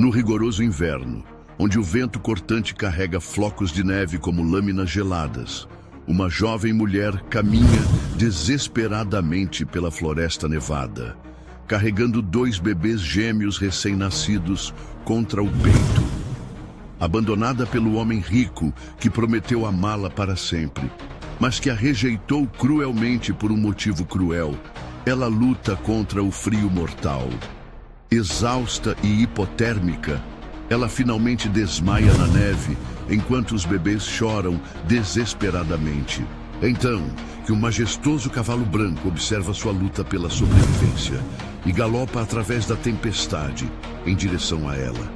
No rigoroso inverno, onde o vento cortante carrega flocos de neve como lâminas geladas, uma jovem mulher caminha desesperadamente pela floresta nevada, carregando 2 bebês gêmeos recém-nascidos contra o peito. Abandonada pelo homem rico que prometeu amá-la para sempre, mas que a rejeitou cruelmente por um motivo cruel, ela luta contra o frio mortal. Exausta e hipotérmica, ela finalmente desmaia na neve, enquanto os bebês choram desesperadamente. Então, que um majestoso cavalo branco observa sua luta pela sobrevivência e galopa através da tempestade em direção a ela.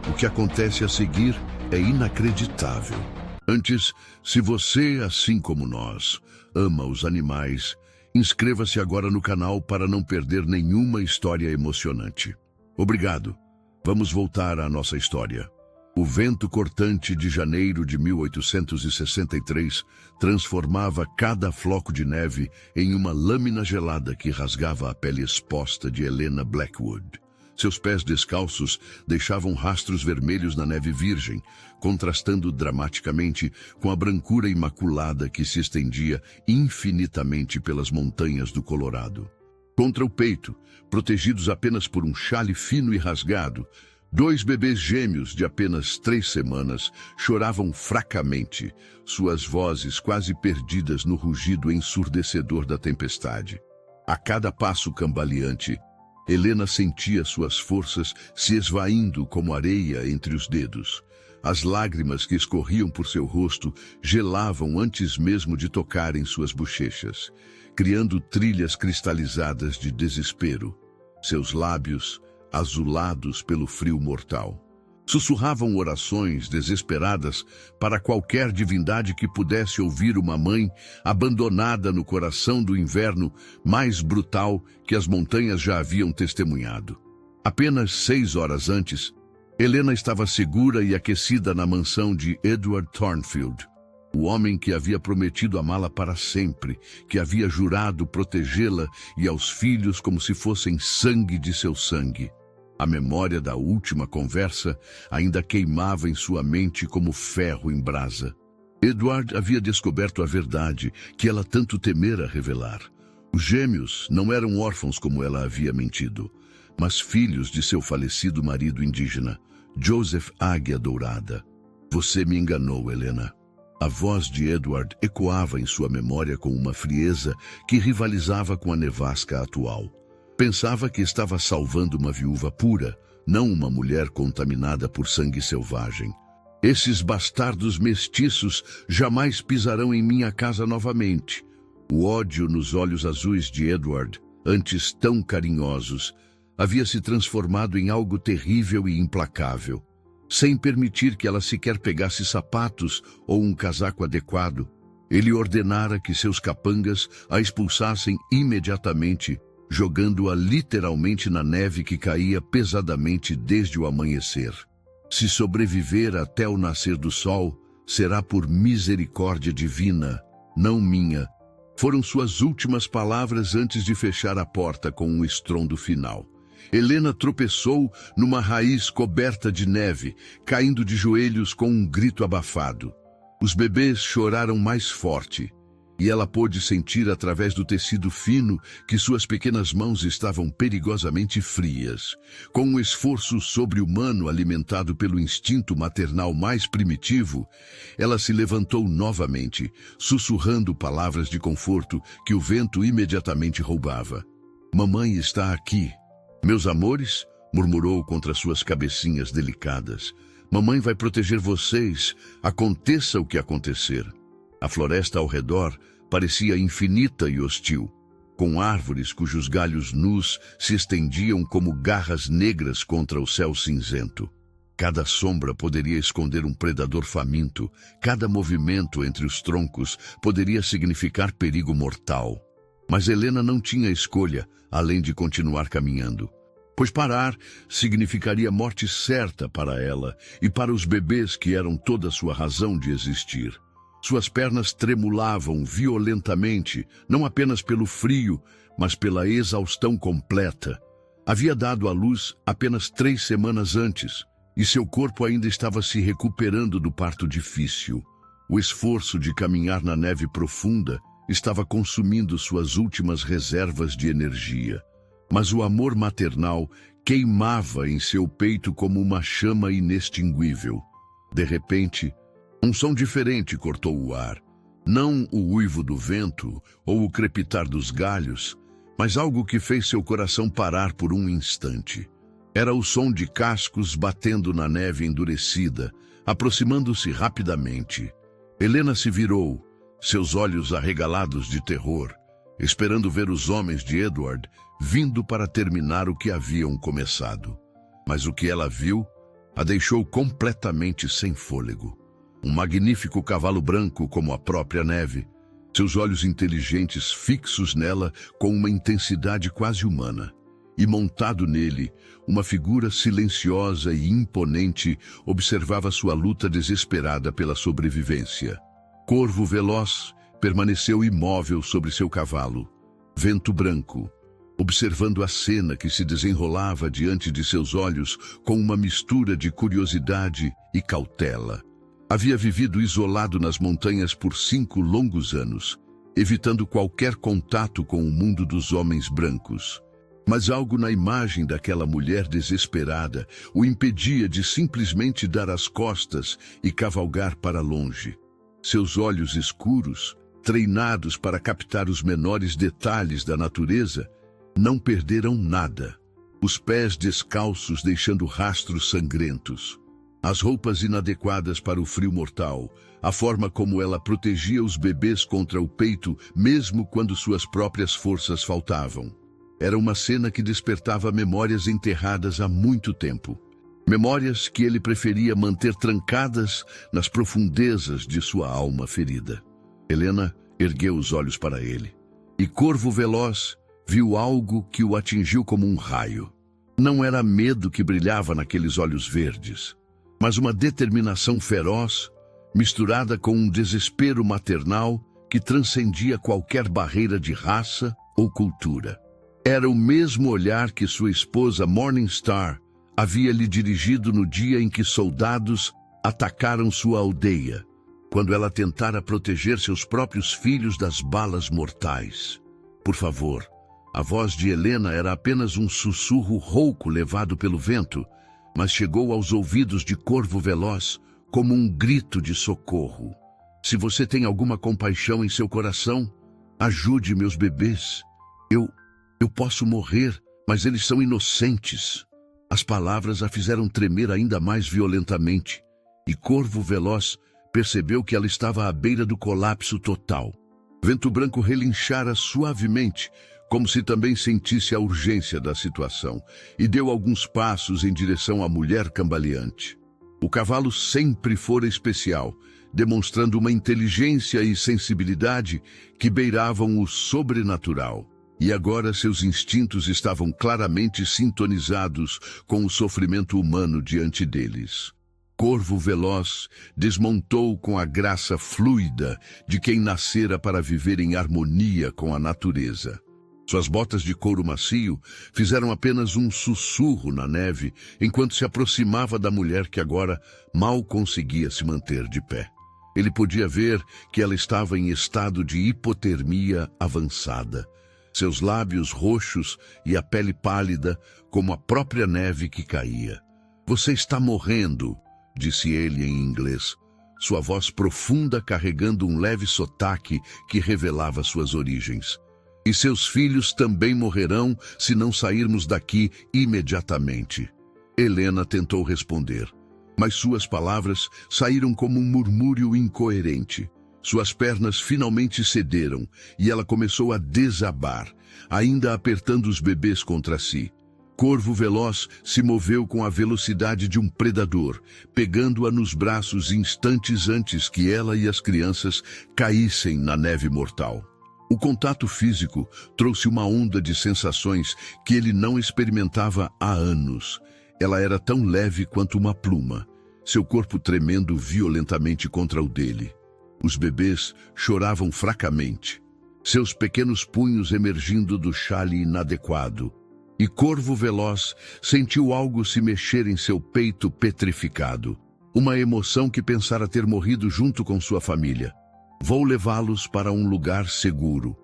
O que acontece a seguir é inacreditável. Antes, se você, assim como nós, ama os animais, inscreva-se agora no canal para não perder nenhuma história emocionante. Obrigado. Vamos voltar à nossa história. O vento cortante de janeiro de 1863 transformava cada floco de neve em uma lâmina gelada que rasgava a pele exposta de Helena Blackwood. Seus pés descalços deixavam rastros vermelhos na neve virgem, contrastando dramaticamente com a brancura imaculada que se estendia infinitamente pelas montanhas do Colorado. Contra o peito, protegidos apenas por um xale fino e rasgado, 2 bebês gêmeos de apenas 3 semanas choravam fracamente, suas vozes quase perdidas no rugido ensurdecedor da tempestade. A cada passo cambaleante, Helena sentia suas forças se esvaindo como areia entre os dedos. As lágrimas que escorriam por seu rosto gelavam antes mesmo de tocarem suas bochechas, criando trilhas cristalizadas de desespero. Seus lábios, azulados pelo frio mortal, sussurravam orações desesperadas para qualquer divindade que pudesse ouvir uma mãe abandonada no coração do inverno mais brutal que as montanhas já haviam testemunhado. Apenas 6 horas antes, Helena estava segura e aquecida na mansão de Edward Thornfield, o homem que havia prometido amá-la para sempre, que havia jurado protegê-la e aos filhos como se fossem sangue de seu sangue. A memória da última conversa ainda queimava em sua mente como ferro em brasa. Edward havia descoberto a verdade que ela tanto temera revelar. Os gêmeos não eram órfãos como ela havia mentido, mas filhos de seu falecido marido indígena, Joseph Águia Dourada. Você me enganou, Helena. A voz de Edward ecoava em sua memória com uma frieza que rivalizava com a nevasca atual. Pensava que estava salvando uma viúva pura, não uma mulher contaminada por sangue selvagem. Esses bastardos mestiços jamais pisarão em minha casa novamente. O ódio nos olhos azuis de Edward, antes tão carinhosos, havia se transformado em algo terrível e implacável. Sem permitir que ela sequer pegasse sapatos ou um casaco adequado, ele ordenara que seus capangas a expulsassem imediatamente, jogando-a literalmente na neve que caía pesadamente desde o amanhecer. Se sobreviver até o nascer do sol, será por misericórdia divina, não minha. Foram suas últimas palavras antes de fechar a porta com um estrondo final. Helena tropeçou numa raiz coberta de neve, caindo de joelhos com um grito abafado. Os bebês choraram mais forte, e ela pôde sentir através do tecido fino que suas pequenas mãos estavam perigosamente frias. Com um esforço sobre-humano alimentado pelo instinto maternal mais primitivo, ela se levantou novamente, sussurrando palavras de conforto que o vento imediatamente roubava. "Mamãe está aqui. Meus amores", murmurou contra suas cabecinhas delicadas. "Mamãe vai proteger vocês, aconteça o que acontecer." A floresta ao redor parecia infinita e hostil, com árvores cujos galhos nus se estendiam como garras negras contra o céu cinzento. Cada sombra poderia esconder um predador faminto, cada movimento entre os troncos poderia significar perigo mortal. Mas Helena não tinha escolha, além de continuar caminhando, pois parar significaria morte certa para ela e para os bebês que eram toda sua razão de existir. Suas pernas tremulavam violentamente, não apenas pelo frio, mas pela exaustão completa. Havia dado à luz apenas 3 semanas antes, e seu corpo ainda estava se recuperando do parto difícil. O esforço de caminhar na neve profunda estava consumindo suas últimas reservas de energia. Mas o amor maternal queimava em seu peito como uma chama inextinguível. De repente, um som diferente cortou o ar. Não o uivo do vento ou o crepitar dos galhos, mas algo que fez seu coração parar por um instante. Era o som de cascos batendo na neve endurecida, aproximando-se rapidamente. Helena se virou, seus olhos arregalados de terror, esperando ver os homens de Edward vindo para terminar o que haviam começado. Mas o que ela viu a deixou completamente sem fôlego. Um magnífico cavalo branco como a própria neve, seus olhos inteligentes fixos nela com uma intensidade quase humana. E montado nele, uma figura silenciosa e imponente observava sua luta desesperada pela sobrevivência. Corvo Veloz permaneceu imóvel sobre seu cavalo, Vento Branco, observando a cena que se desenrolava diante de seus olhos com uma mistura de curiosidade e cautela. Havia vivido isolado nas montanhas por 5 longos anos, evitando qualquer contato com o mundo dos homens brancos. Mas algo na imagem daquela mulher desesperada o impedia de simplesmente dar as costas e cavalgar para longe. Seus olhos escuros, treinados para captar os menores detalhes da natureza, não perderam nada. Os pés descalços deixando rastros sangrentos. As roupas inadequadas para o frio mortal, a forma como ela protegia os bebês contra o peito, mesmo quando suas próprias forças faltavam. Era uma cena que despertava memórias enterradas há muito tempo. Memórias que ele preferia manter trancadas nas profundezas de sua alma ferida. Helena ergueu os olhos para ele. E Corvo Veloz viu algo que o atingiu como um raio. Não era medo que brilhava naqueles olhos verdes, mas uma determinação feroz, misturada com um desespero maternal que transcendia qualquer barreira de raça ou cultura. Era o mesmo olhar que sua esposa Morningstar havia lhe dirigido no dia em que soldados atacaram sua aldeia, quando ela tentara proteger seus próprios filhos das balas mortais. Por favor, a voz de Helena era apenas um sussurro rouco levado pelo vento, mas chegou aos ouvidos de Corvo Veloz como um grito de socorro. Se você tem alguma compaixão em seu coração, ajude meus bebês. Eu posso morrer, mas eles são inocentes. As palavras a fizeram tremer ainda mais violentamente, e Corvo Veloz percebeu que ela estava à beira do colapso total. Vento Branco relinchara suavemente, como se também sentisse a urgência da situação, e deu alguns passos em direção à mulher cambaleante. O cavalo sempre fora especial, demonstrando uma inteligência e sensibilidade que beiravam o sobrenatural. E agora seus instintos estavam claramente sintonizados com o sofrimento humano diante deles. Corvo Veloz desmontou com a graça fluida de quem nascera para viver em harmonia com a natureza. Suas botas de couro macio fizeram apenas um sussurro na neve enquanto se aproximava da mulher que agora mal conseguia se manter de pé. Ele podia ver que ela estava em estado de hipotermia avançada. Seus lábios roxos e a pele pálida como a própria neve que caía. "Você está morrendo", disse ele em inglês, sua voz profunda carregando um leve sotaque que revelava suas origens. "E seus filhos também morrerão se não sairmos daqui imediatamente." Helena tentou responder, mas suas palavras saíram como um murmúrio incoerente. Suas pernas finalmente cederam e ela começou a desabar, ainda apertando os bebês contra si. Corvo Veloz se moveu com a velocidade de um predador, pegando-a nos braços instantes antes que ela e as crianças caíssem na neve mortal. O contato físico trouxe uma onda de sensações que ele não experimentava há anos. Ela era tão leve quanto uma pluma, seu corpo tremendo violentamente contra o dele. Os bebês choravam fracamente, seus pequenos punhos emergindo do xale inadequado. E Corvo Veloz sentiu algo se mexer em seu peito petrificado. Uma emoção que pensara ter morrido junto com sua família. Vou levá-los para um lugar seguro,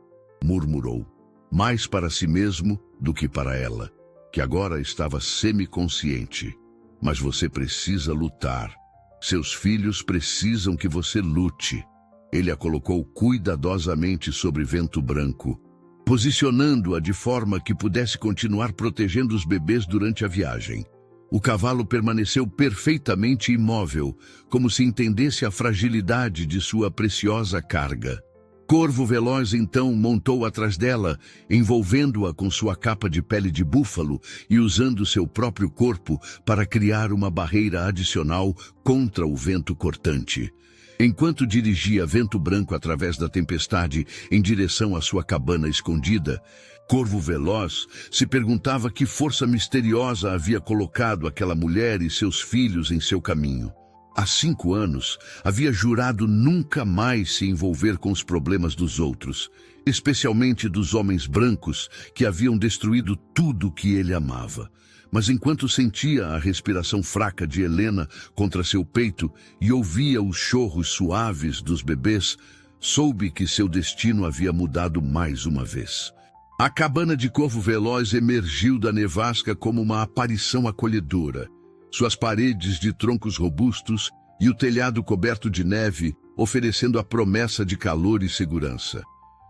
murmurou, mais para si mesmo do que para ela, que agora estava semiconsciente. Mas você precisa lutar. Seus filhos precisam que você lute. Ele a colocou cuidadosamente sobre Vento Branco, posicionando-a de forma que pudesse continuar protegendo os bebês durante a viagem. O cavalo permaneceu perfeitamente imóvel, como se entendesse a fragilidade de sua preciosa carga. Corvo Veloz então montou atrás dela, envolvendo-a com sua capa de pele de búfalo e usando seu próprio corpo para criar uma barreira adicional contra o vento cortante. Enquanto dirigia Vento Branco através da tempestade em direção à sua cabana escondida, Corvo Veloz se perguntava que força misteriosa havia colocado aquela mulher e seus filhos em seu caminho. Há 5 anos, havia jurado nunca mais se envolver com os problemas dos outros, especialmente dos homens brancos que haviam destruído tudo que ele amava. Mas enquanto sentia a respiração fraca de Helena contra seu peito e ouvia os chorros suaves dos bebês, soube que seu destino havia mudado mais uma vez. A cabana de Corvo Veloz emergiu da nevasca como uma aparição acolhedora. Suas paredes de troncos robustos e o telhado coberto de neve, oferecendo a promessa de calor e segurança.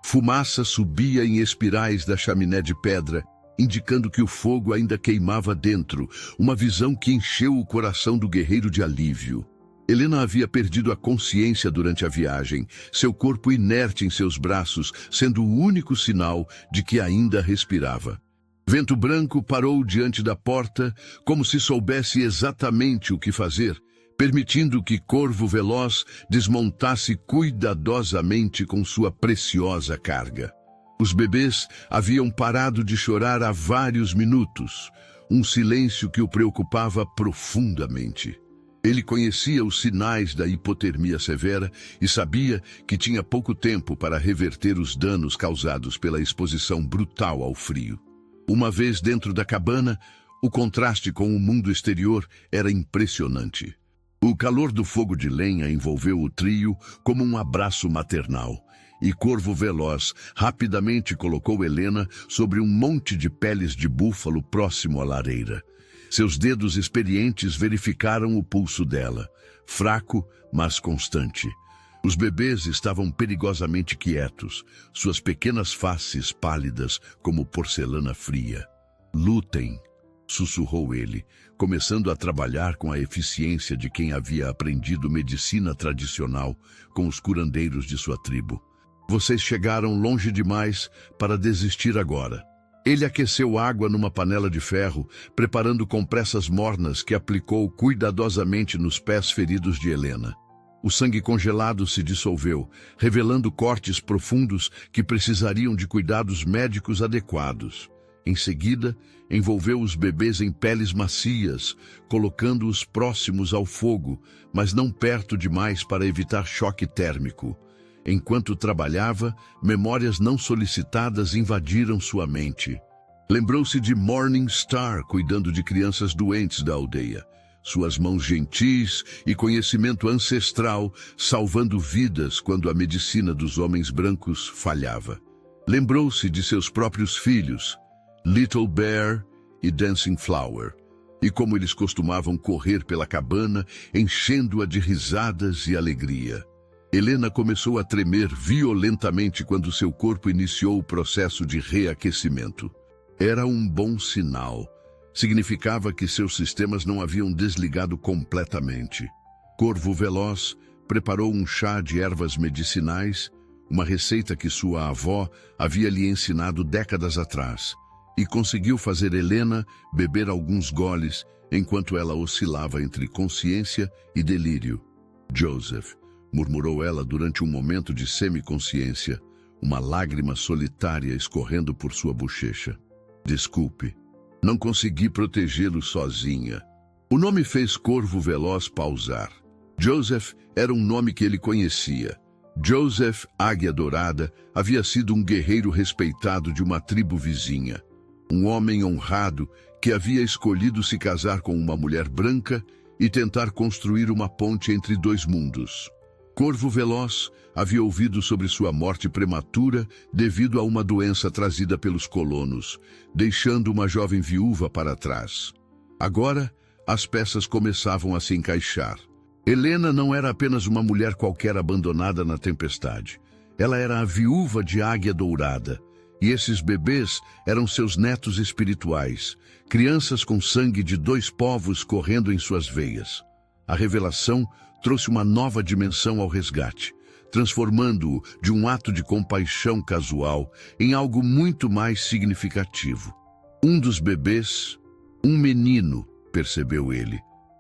Fumaça subia em espirais da chaminé de pedra, indicando que o fogo ainda queimava dentro, uma visão que encheu o coração do guerreiro de alívio. Helena havia perdido a consciência durante a viagem, seu corpo inerte em seus braços, sendo o único sinal de que ainda respirava. Vento Branco parou diante da porta, como se soubesse exatamente o que fazer, permitindo que Corvo Veloz desmontasse cuidadosamente com sua preciosa carga. Os bebês haviam parado de chorar há vários minutos, um silêncio que o preocupava profundamente. Ele conhecia os sinais da hipotermia severa e sabia que tinha pouco tempo para reverter os danos causados pela exposição brutal ao frio. Uma vez dentro da cabana, o contraste com o mundo exterior era impressionante. O calor do fogo de lenha envolveu o trio como um abraço maternal. E Corvo Veloz rapidamente colocou Helena sobre um monte de peles de búfalo próximo à lareira. Seus dedos experientes verificaram o pulso dela, fraco, mas constante. Os bebês estavam perigosamente quietos, suas pequenas faces pálidas como porcelana fria. "Lutem", sussurrou ele, começando a trabalhar com a eficiência de quem havia aprendido medicina tradicional com os curandeiros de sua tribo. "Vocês chegaram longe demais para desistir agora." Ele aqueceu água numa panela de ferro, preparando compressas mornas que aplicou cuidadosamente nos pés feridos de Helena. O sangue congelado se dissolveu, revelando cortes profundos que precisariam de cuidados médicos adequados. Em seguida, envolveu os bebês em peles macias, colocando-os próximos ao fogo, mas não perto demais para evitar choque térmico. Enquanto trabalhava, memórias não solicitadas invadiram sua mente. Lembrou-se de Morning Star cuidando de crianças doentes da aldeia. Suas mãos gentis e conhecimento ancestral salvando vidas quando a medicina dos homens brancos falhava. Lembrou-se de seus próprios filhos, Little Bear e Dancing Flower, e como eles costumavam correr pela cabana, enchendo-a de risadas e alegria. Helena começou a tremer violentamente quando seu corpo iniciou o processo de reaquecimento. Era um bom sinal. Significava que seus sistemas não haviam desligado completamente. Corvo Veloz preparou um chá de ervas medicinais, uma receita que sua avó havia lhe ensinado décadas atrás, e conseguiu fazer Helena beber alguns goles enquanto ela oscilava entre consciência e delírio. "Joseph", murmurou ela durante um momento de semiconsciência, uma lágrima solitária escorrendo por sua bochecha. "Desculpe, não consegui protegê-lo sozinha." O nome fez Corvo Veloz pausar. Joseph era um nome que ele conhecia. Joseph, Águia Dourada, havia sido um guerreiro respeitado de uma tribo vizinha. Um homem honrado que havia escolhido se casar com uma mulher branca e tentar construir uma ponte entre dois mundos. Corvo Veloz havia ouvido sobre sua morte prematura devido a uma doença trazida pelos colonos, deixando uma jovem viúva para trás. Agora, as peças começavam a se encaixar. Helena não era apenas uma mulher qualquer abandonada na tempestade. Ela era a viúva de Águia Dourada, e esses bebês eram seus netos espirituais, crianças com sangue de dois povos correndo em suas veias. A revelação trouxe uma nova dimensão ao resgate, transformando-o de um ato de compaixão casual em algo muito mais significativo. Um dos bebês, um menino, percebeu ele,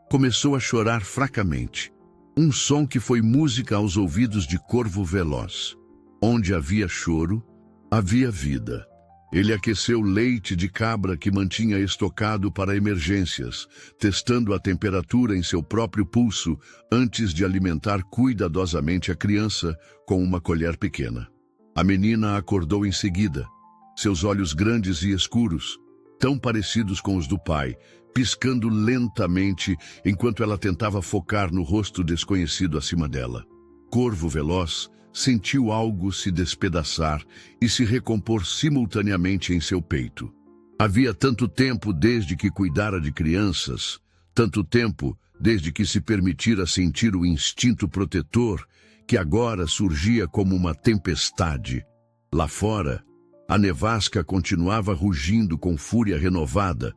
começou a chorar fracamente. Um som que foi música aos ouvidos de Corvo Veloz. Onde havia choro, havia vida. Ele aqueceu leite de cabra que mantinha estocado para emergências, testando a temperatura em seu próprio pulso antes de alimentar cuidadosamente a criança com uma colher pequena. A menina acordou em seguida, seus olhos grandes e escuros, tão parecidos com os do pai, piscando lentamente enquanto ela tentava focar no rosto desconhecido acima dela. Corvo Veloz sentiu algo se despedaçar e se recompor simultaneamente em seu peito. Havia tanto tempo desde que cuidara de crianças, tanto tempo desde que se permitira sentir o instinto protetor, que agora surgia como uma tempestade. Lá fora, a nevasca continuava rugindo com fúria renovada,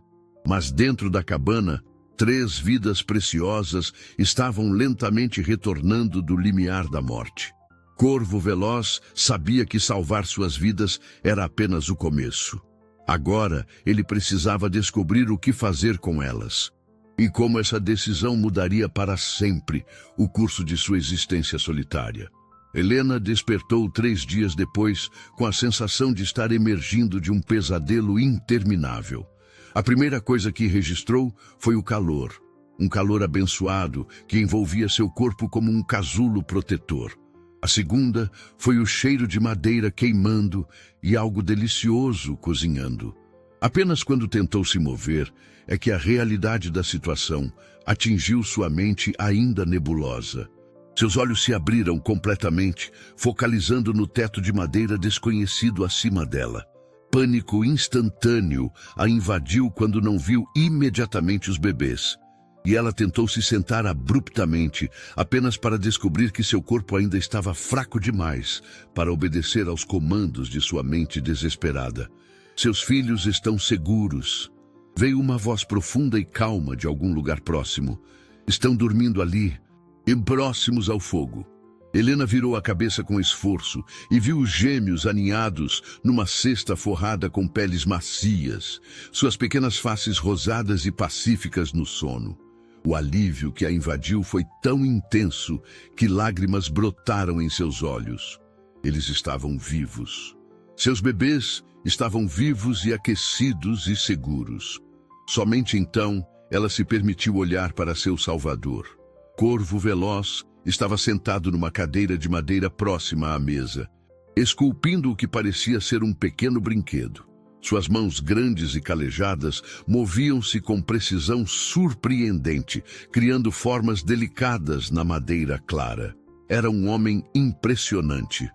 mas dentro da cabana, 3 vidas preciosas estavam lentamente retornando do limiar da morte. Corvo Veloz sabia que salvar suas vidas era apenas o começo. Agora, ele precisava descobrir o que fazer com elas. E como essa decisão mudaria para sempre o curso de sua existência solitária. Helena despertou 3 dias depois com a sensação de estar emergindo de um pesadelo interminável. A primeira coisa que registrou foi o calor. Um calor abençoado que envolvia seu corpo como um casulo protetor. A segunda foi o cheiro de madeira queimando e algo delicioso cozinhando. Apenas quando tentou se mover é que a realidade da situação atingiu sua mente ainda nebulosa. Seus olhos se abriram completamente, focalizando no teto de madeira desconhecido acima dela. Pânico instantâneo a invadiu quando não viu imediatamente os bebês. E ela tentou se sentar abruptamente, apenas para descobrir que seu corpo ainda estava fraco demais para obedecer aos comandos de sua mente desesperada. Seus filhos estão seguros. Veio uma voz profunda e calma de algum lugar próximo. Estão dormindo ali, e próximos ao fogo. Helena virou a cabeça com esforço e viu os gêmeos aninhados numa cesta forrada com peles macias, suas pequenas faces rosadas e pacíficas no sono. O alívio que a invadiu foi tão intenso que lágrimas brotaram em seus olhos. Eles estavam vivos. Seus bebês estavam vivos e aquecidos e seguros. Somente então ela se permitiu olhar para seu salvador. Corvo Veloz estava sentado numa cadeira de madeira próxima à mesa, esculpindo o que parecia ser um pequeno brinquedo. Suas mãos grandes e calejadas moviam-se com precisão surpreendente, criando formas delicadas na madeira clara. Era um homem impressionante.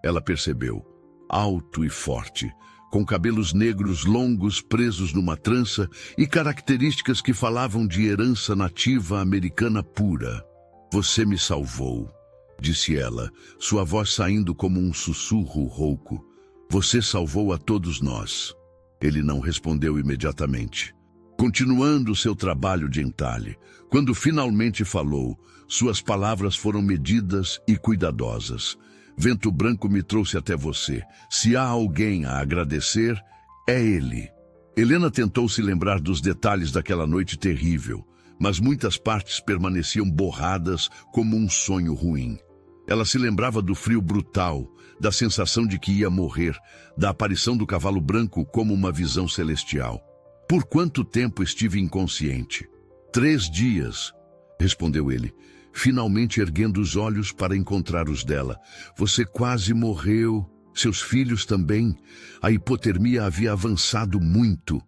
Ela percebeu, alto e forte, com cabelos negros longos presos numa trança e características que falavam de herança nativa americana pura. "Você me salvou", disse ela, sua voz saindo como um sussurro rouco. "Você salvou a todos nós." Ele não respondeu imediatamente. Continuando seu trabalho de entalhe, quando finalmente falou, suas palavras foram medidas e cuidadosas. "Vento branco me trouxe até você. Se há alguém a agradecer, é ele." Helena tentou se lembrar dos detalhes daquela noite terrível, mas muitas partes permaneciam borradas como um sonho ruim. Ela se lembrava do frio brutal, da sensação de que ia morrer, da aparição do cavalo branco como uma visão celestial. "Por quanto tempo estive inconsciente?" 3 dias, respondeu ele, finalmente erguendo os olhos para encontrar os dela. "Você quase morreu." Seus filhos também. A hipotermia havia avançado muito.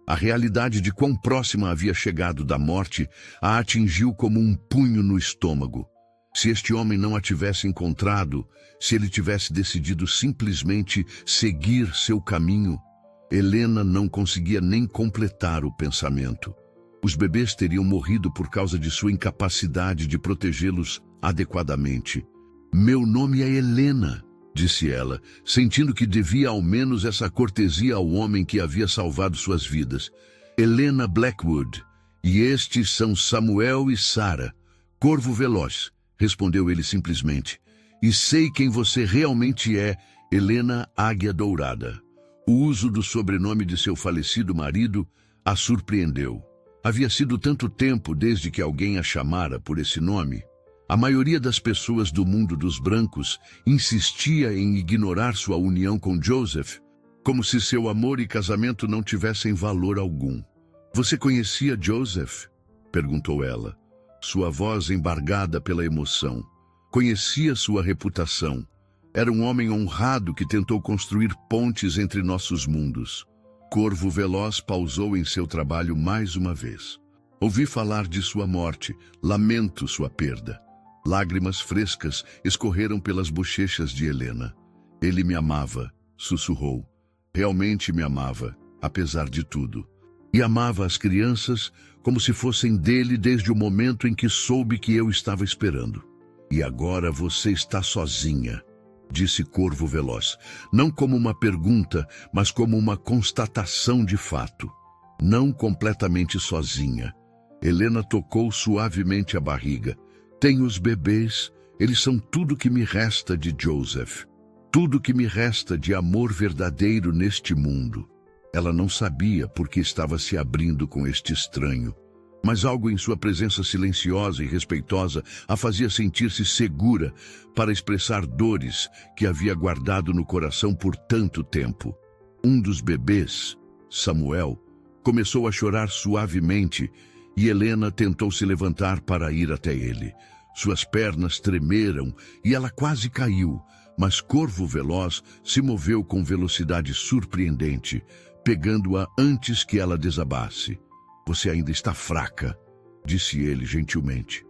A realidade de quão próxima havia chegado da morte a atingiu como um punho no estômago. Se este homem não a tivesse encontrado, se ele tivesse decidido simplesmente seguir seu caminho, Helena não conseguia nem completar o pensamento. Os bebês teriam morrido por causa de sua incapacidade de protegê-los adequadamente. "Meu nome é Helena", disse ela, sentindo que devia ao menos essa cortesia ao homem que havia salvado suas vidas. "Helena Blackwood, e estes são Samuel e Sarah, Corvo Veloz", respondeu ele simplesmente. "E sei quem você realmente é, Helena Águia Dourada." O uso do sobrenome de seu falecido marido a surpreendeu. Havia sido tanto tempo desde que alguém a chamara por esse nome. A maioria das pessoas do mundo dos brancos insistia em ignorar sua união com Joseph, como se seu amor e casamento não tivessem valor algum. "Você conhecia Joseph?" perguntou ela, sua voz embargada pela emoção. "Conhecia sua reputação. Era um homem honrado que tentou construir pontes entre nossos mundos." Corvo Veloz pausou em seu trabalho mais uma vez. "Ouvi falar de sua morte. Lamento sua perda." Lágrimas frescas escorreram pelas bochechas de Helena. "Ele me amava", sussurrou. "Realmente me amava, apesar de tudo. E amava as crianças como se fossem dele desde o momento em que soube que eu estava esperando." "E agora você está sozinha", disse Corvo Veloz, não como uma pergunta, mas como uma constatação de fato. "Não completamente sozinha." Helena tocou suavemente a barriga. "Tenho os bebês, eles são tudo que me resta de Joseph. Tudo que me resta de amor verdadeiro neste mundo." Ela não sabia por que estava se abrindo com este estranho, mas algo em sua presença silenciosa e respeitosa a fazia sentir-se segura para expressar dores que havia guardado no coração por tanto tempo. Um dos bebês, Samuel, começou a chorar suavemente e Helena tentou se levantar para ir até ele. Suas pernas tremeram e ela quase caiu, mas Corvo Veloz se moveu com velocidade surpreendente, pegando-a antes que ela desabasse. "Você ainda está fraca", disse ele gentilmente.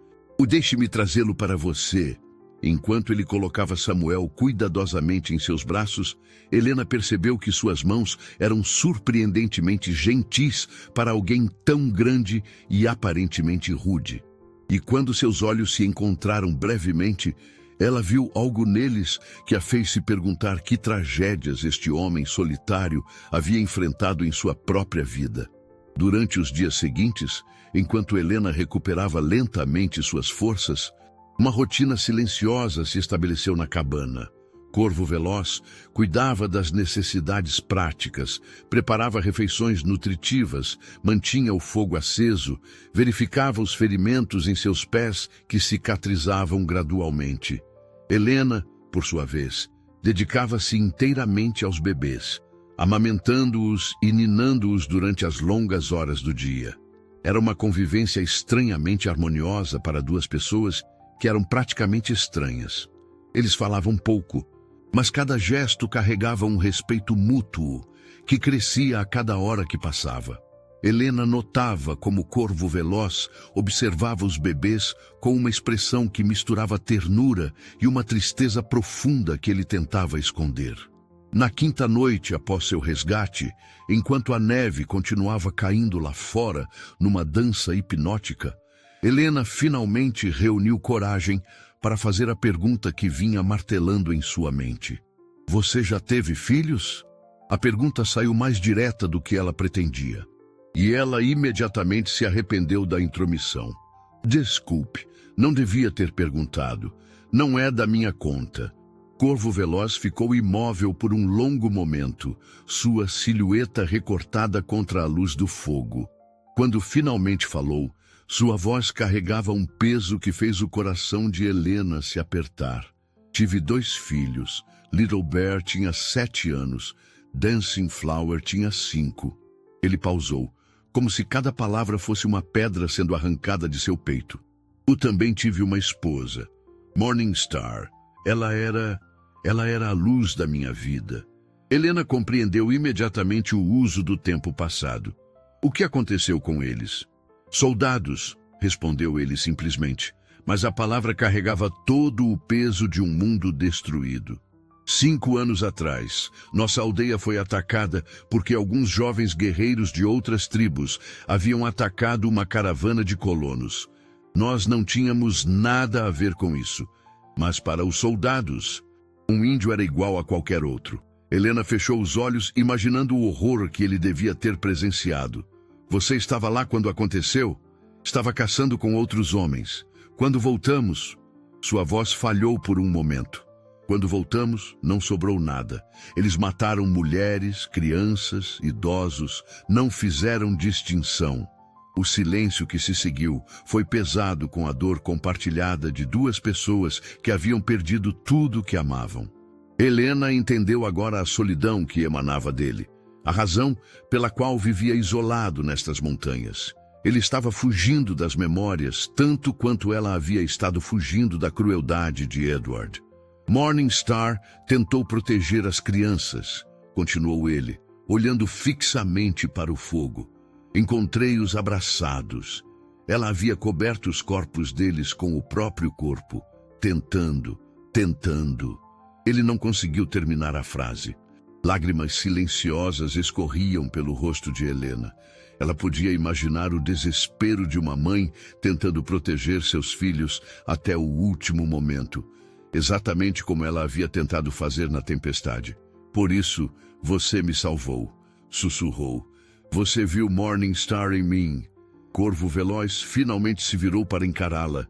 "Deixe-me trazê-lo para você." Enquanto ele colocava Samuel cuidadosamente em seus braços, Helena percebeu que suas mãos eram surpreendentemente gentis para alguém tão grande e aparentemente rude. E quando seus olhos se encontraram brevemente, ela viu algo neles que a fez se perguntar que tragédias este homem solitário havia enfrentado em sua própria vida. Durante os dias seguintes, enquanto Helena recuperava lentamente suas forças, uma rotina silenciosa se estabeleceu na cabana. Corvo Veloz cuidava das necessidades práticas, preparava refeições nutritivas, mantinha o fogo aceso, verificava os ferimentos em seus pés que cicatrizavam gradualmente. Helena, por sua vez, dedicava-se inteiramente aos bebês, amamentando-os e ninando-os durante as longas horas do dia. Era uma convivência estranhamente harmoniosa para duas pessoas que eram praticamente estranhas. Eles falavam pouco, mas cada gesto carregava um respeito mútuo, que crescia a cada hora que passava. Helena notava como Corvo Veloz observava os bebês com uma expressão que misturava ternura e uma tristeza profunda que ele tentava esconder. Na quinta noite após seu resgate, enquanto a neve continuava caindo lá fora numa dança hipnótica, Helena finalmente reuniu coragem para fazer a pergunta que vinha martelando em sua mente. "Você já teve filhos?" A pergunta saiu mais direta do que ela pretendia. E ela imediatamente se arrependeu da intromissão. "Desculpe, não devia ter perguntado. Não é da minha conta." Corvo Veloz ficou imóvel por um longo momento, sua silhueta recortada contra a luz do fogo. Quando finalmente falou, sua voz carregava um peso que fez o coração de Helena se apertar. "Tive 2 filhos. Little Bear tinha 7 anos. Dancing Flower tinha 5. Ele pausou, como se cada palavra fosse uma pedra sendo arrancada de seu peito. "Eu também tive uma esposa, Morning Star. Ela era..." Ela era a luz da minha vida. Helena compreendeu imediatamente o uso do tempo passado. O que aconteceu com eles? Soldados, respondeu ele simplesmente, mas a palavra carregava todo o peso de um mundo destruído. 5 anos atrás, nossa aldeia foi atacada porque alguns jovens guerreiros de outras tribos haviam atacado uma caravana de colonos. Nós não tínhamos nada a ver com isso, mas para os soldados, um índio era igual a qualquer outro. Helena fechou os olhos, imaginando o horror que ele devia ter presenciado. Você estava lá quando aconteceu? Estava caçando com outros homens. Quando voltamos, sua voz falhou por um momento. Quando voltamos, não sobrou nada. Eles mataram mulheres, crianças, idosos, não fizeram distinção. O silêncio que se seguiu foi pesado com a dor compartilhada de 2 pessoas que haviam perdido tudo o que amavam. Helena entendeu agora a solidão que emanava dele, a razão pela qual vivia isolado nestas montanhas. Ele estava fugindo das memórias tanto quanto ela havia estado fugindo da crueldade de Edward. Morningstar tentou proteger as crianças, continuou ele, olhando fixamente para o fogo. Encontrei-os abraçados. Ela havia coberto os corpos deles com o próprio corpo, tentando. Ele não conseguiu terminar a frase. Lágrimas silenciosas escorriam pelo rosto de Helena. Ela podia imaginar o desespero de uma mãe tentando proteger seus filhos até o último momento, exatamente como ela havia tentado fazer na tempestade. Por isso, você me salvou, sussurrou. Você viu Morningstar em mim. Corvo Veloz finalmente se virou para encará-la,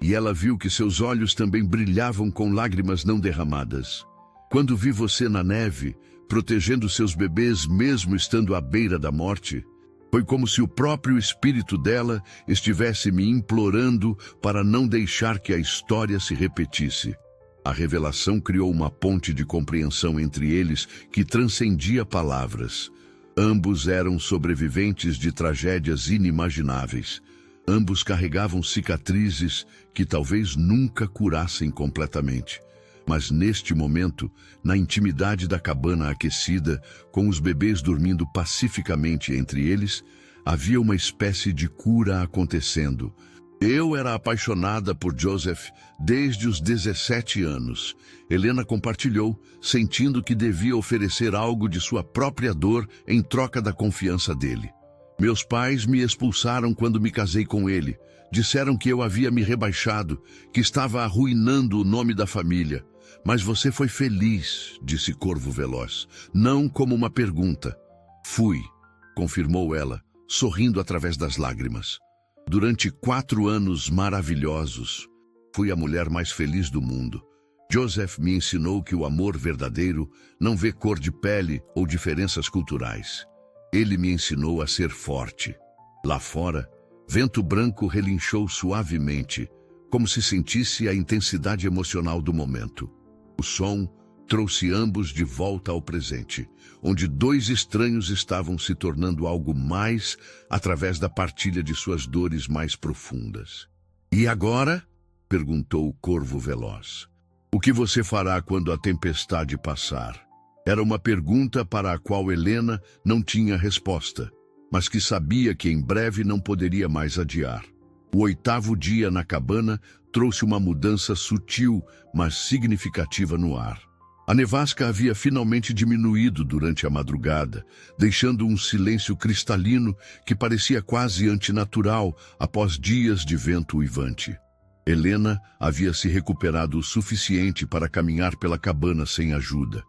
e ela viu que seus olhos também brilhavam com lágrimas não derramadas. Quando vi você na neve, protegendo seus bebês mesmo estando à beira da morte, foi como se o próprio espírito dela estivesse me implorando para não deixar que a história se repetisse. A revelação criou uma ponte de compreensão entre eles que transcendia palavras. Ambos eram sobreviventes de tragédias inimagináveis. Ambos carregavam cicatrizes que talvez nunca curassem completamente. Mas neste momento, na intimidade da cabana aquecida, com os bebês dormindo pacificamente entre eles, havia uma espécie de cura acontecendo. Eu era apaixonada por Joseph desde os 17 anos. Helena compartilhou, sentindo que devia oferecer algo de sua própria dor em troca da confiança dele. Meus pais me expulsaram quando me casei com ele. Disseram que eu havia me rebaixado, que estava arruinando o nome da família. Mas você foi feliz, disse Corvo Veloz, não como uma pergunta. Fui, confirmou ela, sorrindo através das lágrimas. Durante 4 anos maravilhosos, fui a mulher mais feliz do mundo. Joseph me ensinou que o amor verdadeiro não vê cor de pele ou diferenças culturais. Ele me ensinou a ser forte. Lá fora, Vento Branco relinchou suavemente, como se sentisse a intensidade emocional do momento. O som trouxe ambos de volta ao presente, onde 2 estranhos estavam se tornando algo mais através da partilha de suas dores mais profundas. E agora? Perguntou o Corvo Veloz. O que você fará quando a tempestade passar? Era uma pergunta para a qual Helena não tinha resposta, mas que sabia que em breve não poderia mais adiar. O 8º dia na cabana trouxe uma mudança sutil, mas significativa no ar. A nevasca havia finalmente diminuído durante a madrugada, deixando um silêncio cristalino que parecia quase antinatural após dias de vento uivante. Helena havia se recuperado o suficiente para caminhar pela cabana sem ajuda,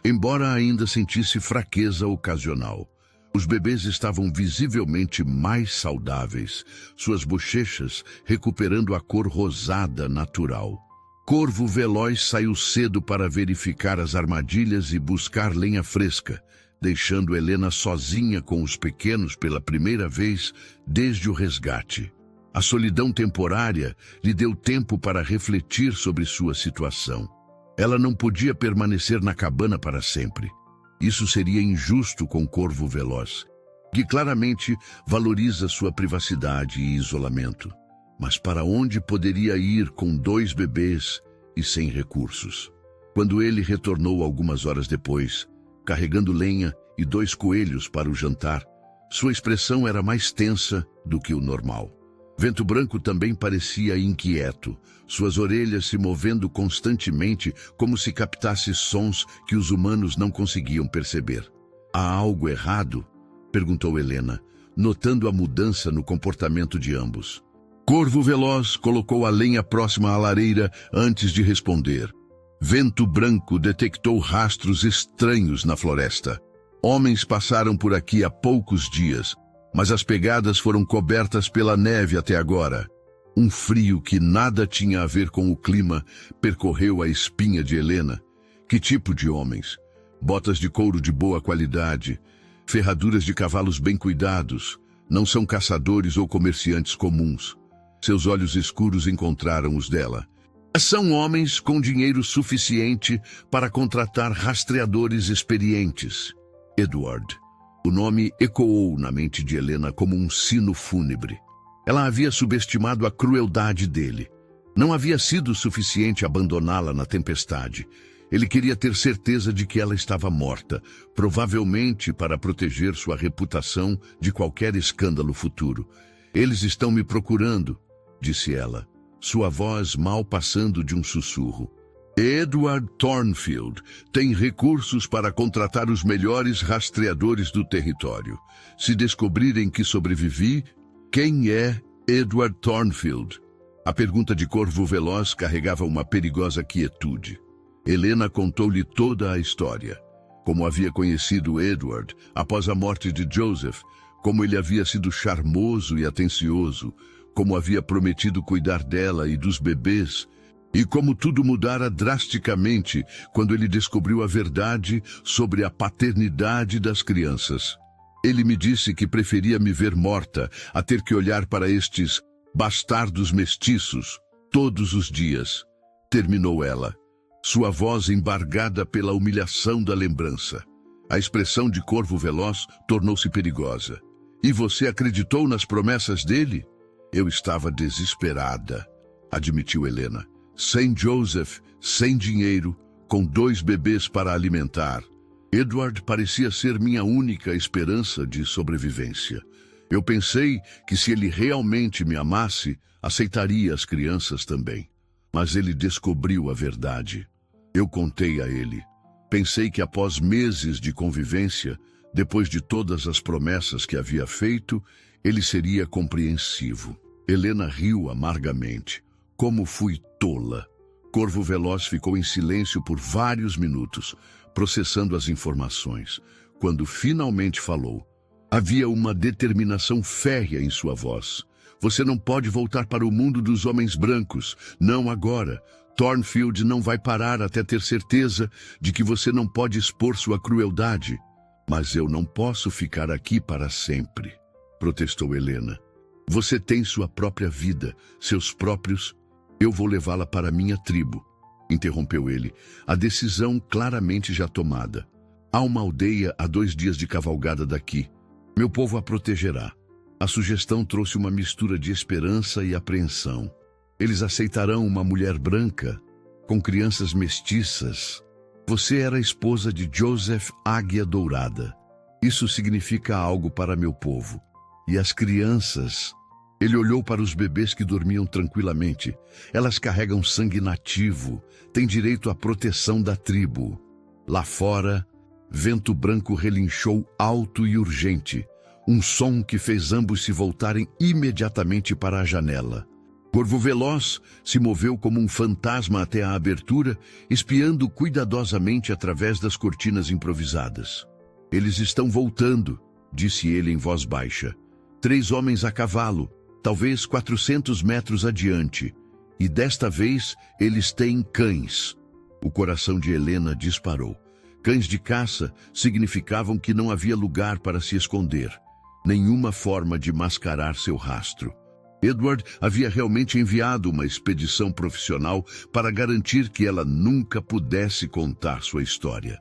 embora ainda sentisse fraqueza ocasional. Os bebês estavam visivelmente mais saudáveis, suas bochechas recuperando a cor rosada natural. Corvo Veloz saiu cedo para verificar as armadilhas e buscar lenha fresca, deixando Helena sozinha com os pequenos pela primeira vez desde o resgate. A solidão temporária lhe deu tempo para refletir sobre sua situação. Ela não podia permanecer na cabana para sempre. Isso seria injusto com Corvo Veloz, que claramente valoriza sua privacidade e isolamento. Mas para onde poderia ir com 2 bebês e sem recursos? Quando ele retornou algumas horas depois, carregando lenha e 2 coelhos para o jantar, sua expressão era mais tensa do que o normal. Vento Branco também parecia inquieto, suas orelhas se movendo constantemente como se captasse sons que os humanos não conseguiam perceber. Há algo errado? Perguntou Helena, notando a mudança no comportamento de ambos. Corvo Veloz colocou a lenha próxima à lareira antes de responder. Vento Branco detectou rastros estranhos na floresta. Homens passaram por aqui há poucos dias, mas as pegadas foram cobertas pela neve até agora. Um frio que nada tinha a ver com o clima percorreu a espinha de Helena. Que tipo de homens? Botas de couro de boa qualidade, ferraduras de cavalos bem cuidados, não são caçadores ou comerciantes comuns. Seus olhos escuros encontraram os dela. São homens com dinheiro suficiente para contratar rastreadores experientes. Edward. O nome ecoou na mente de Helena como um sino fúnebre. Ela havia subestimado a crueldade dele. Não havia sido suficiente abandoná-la na tempestade. Ele queria ter certeza de que ela estava morta, provavelmente para proteger sua reputação de qualquer escândalo futuro. Eles estão me procurando, disse ela, sua voz mal passando de um sussurro. Edward Thornfield tem recursos para contratar os melhores rastreadores do território. Se descobrirem que sobrevivi, quem é Edward Thornfield? A pergunta de Corvo Veloz carregava uma perigosa quietude. Helena contou-lhe toda a história. Como havia conhecido Edward após a morte de Joseph, como ele havia sido charmoso e atencioso, como havia prometido cuidar dela e dos bebês, e como tudo mudara drasticamente quando ele descobriu a verdade sobre a paternidade das crianças. Ele me disse que preferia me ver morta a ter que olhar para estes bastardos mestiços todos os dias. Terminou ela, sua voz embargada pela humilhação da lembrança. A expressão de Corvo Veloz tornou-se perigosa. E você acreditou nas promessas dele? Eu estava desesperada, admitiu Helena. Sem Joseph, sem dinheiro, com 2 bebês para alimentar. Edward parecia ser minha única esperança de sobrevivência. Eu pensei que se ele realmente me amasse, aceitaria as crianças também. Mas ele descobriu a verdade. Eu contei a ele. Pensei que após meses de convivência, depois de todas as promessas que havia feito, ele seria compreensivo. Helena riu amargamente. Como fui tola. Corvo Veloz ficou em silêncio por vários minutos, processando as informações. Quando finalmente falou, havia uma determinação férrea em sua voz. Você não pode voltar para o mundo dos homens brancos. Não agora. Thornfield não vai parar até ter certeza de que você não pode expor sua crueldade. Mas eu não posso ficar aqui para sempre, protestou Helena. Você tem sua própria vida, seus próprios... Eu vou levá-la para minha tribo, interrompeu ele, a decisão claramente já tomada. Há uma aldeia a 2 dias de cavalgada daqui. Meu povo a protegerá. A sugestão trouxe uma mistura de esperança e apreensão. Eles aceitarão uma mulher branca, com crianças mestiças. Você era a esposa de Joseph Águia Dourada. Isso significa algo para meu povo. E as crianças... Ele olhou para os bebês que dormiam tranquilamente. Elas carregam sangue nativo, têm direito à proteção da tribo. Lá fora, Vento Branco relinchou alto e urgente, um som que fez ambos se voltarem imediatamente para a janela. Corvo Veloz se moveu como um fantasma até a abertura, espiando cuidadosamente através das cortinas improvisadas. Eles estão voltando, disse ele em voz baixa. 3 homens a cavalo, talvez 400 metros adiante, e desta vez eles têm cães. O coração de Helena disparou. Cães de caça significavam que não havia lugar para se esconder, nenhuma forma de mascarar seu rastro. Edward havia realmente enviado uma expedição profissional para garantir que ela nunca pudesse contar sua história.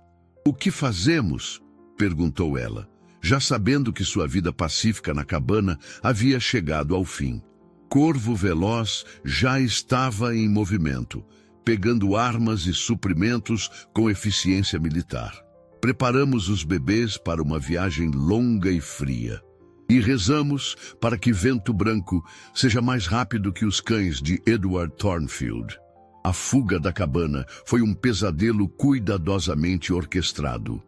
O que fazemos? Perguntou ela, já sabendo que sua vida pacífica na cabana havia chegado ao fim. Corvo Veloz já estava em movimento, pegando armas e suprimentos com eficiência militar. Preparamos os bebês para uma viagem longa e fria. E rezamos para que Vento Branco seja mais rápido que os cães de Edward Thornfield. A fuga da cabana foi um pesadelo cuidadosamente orquestrado.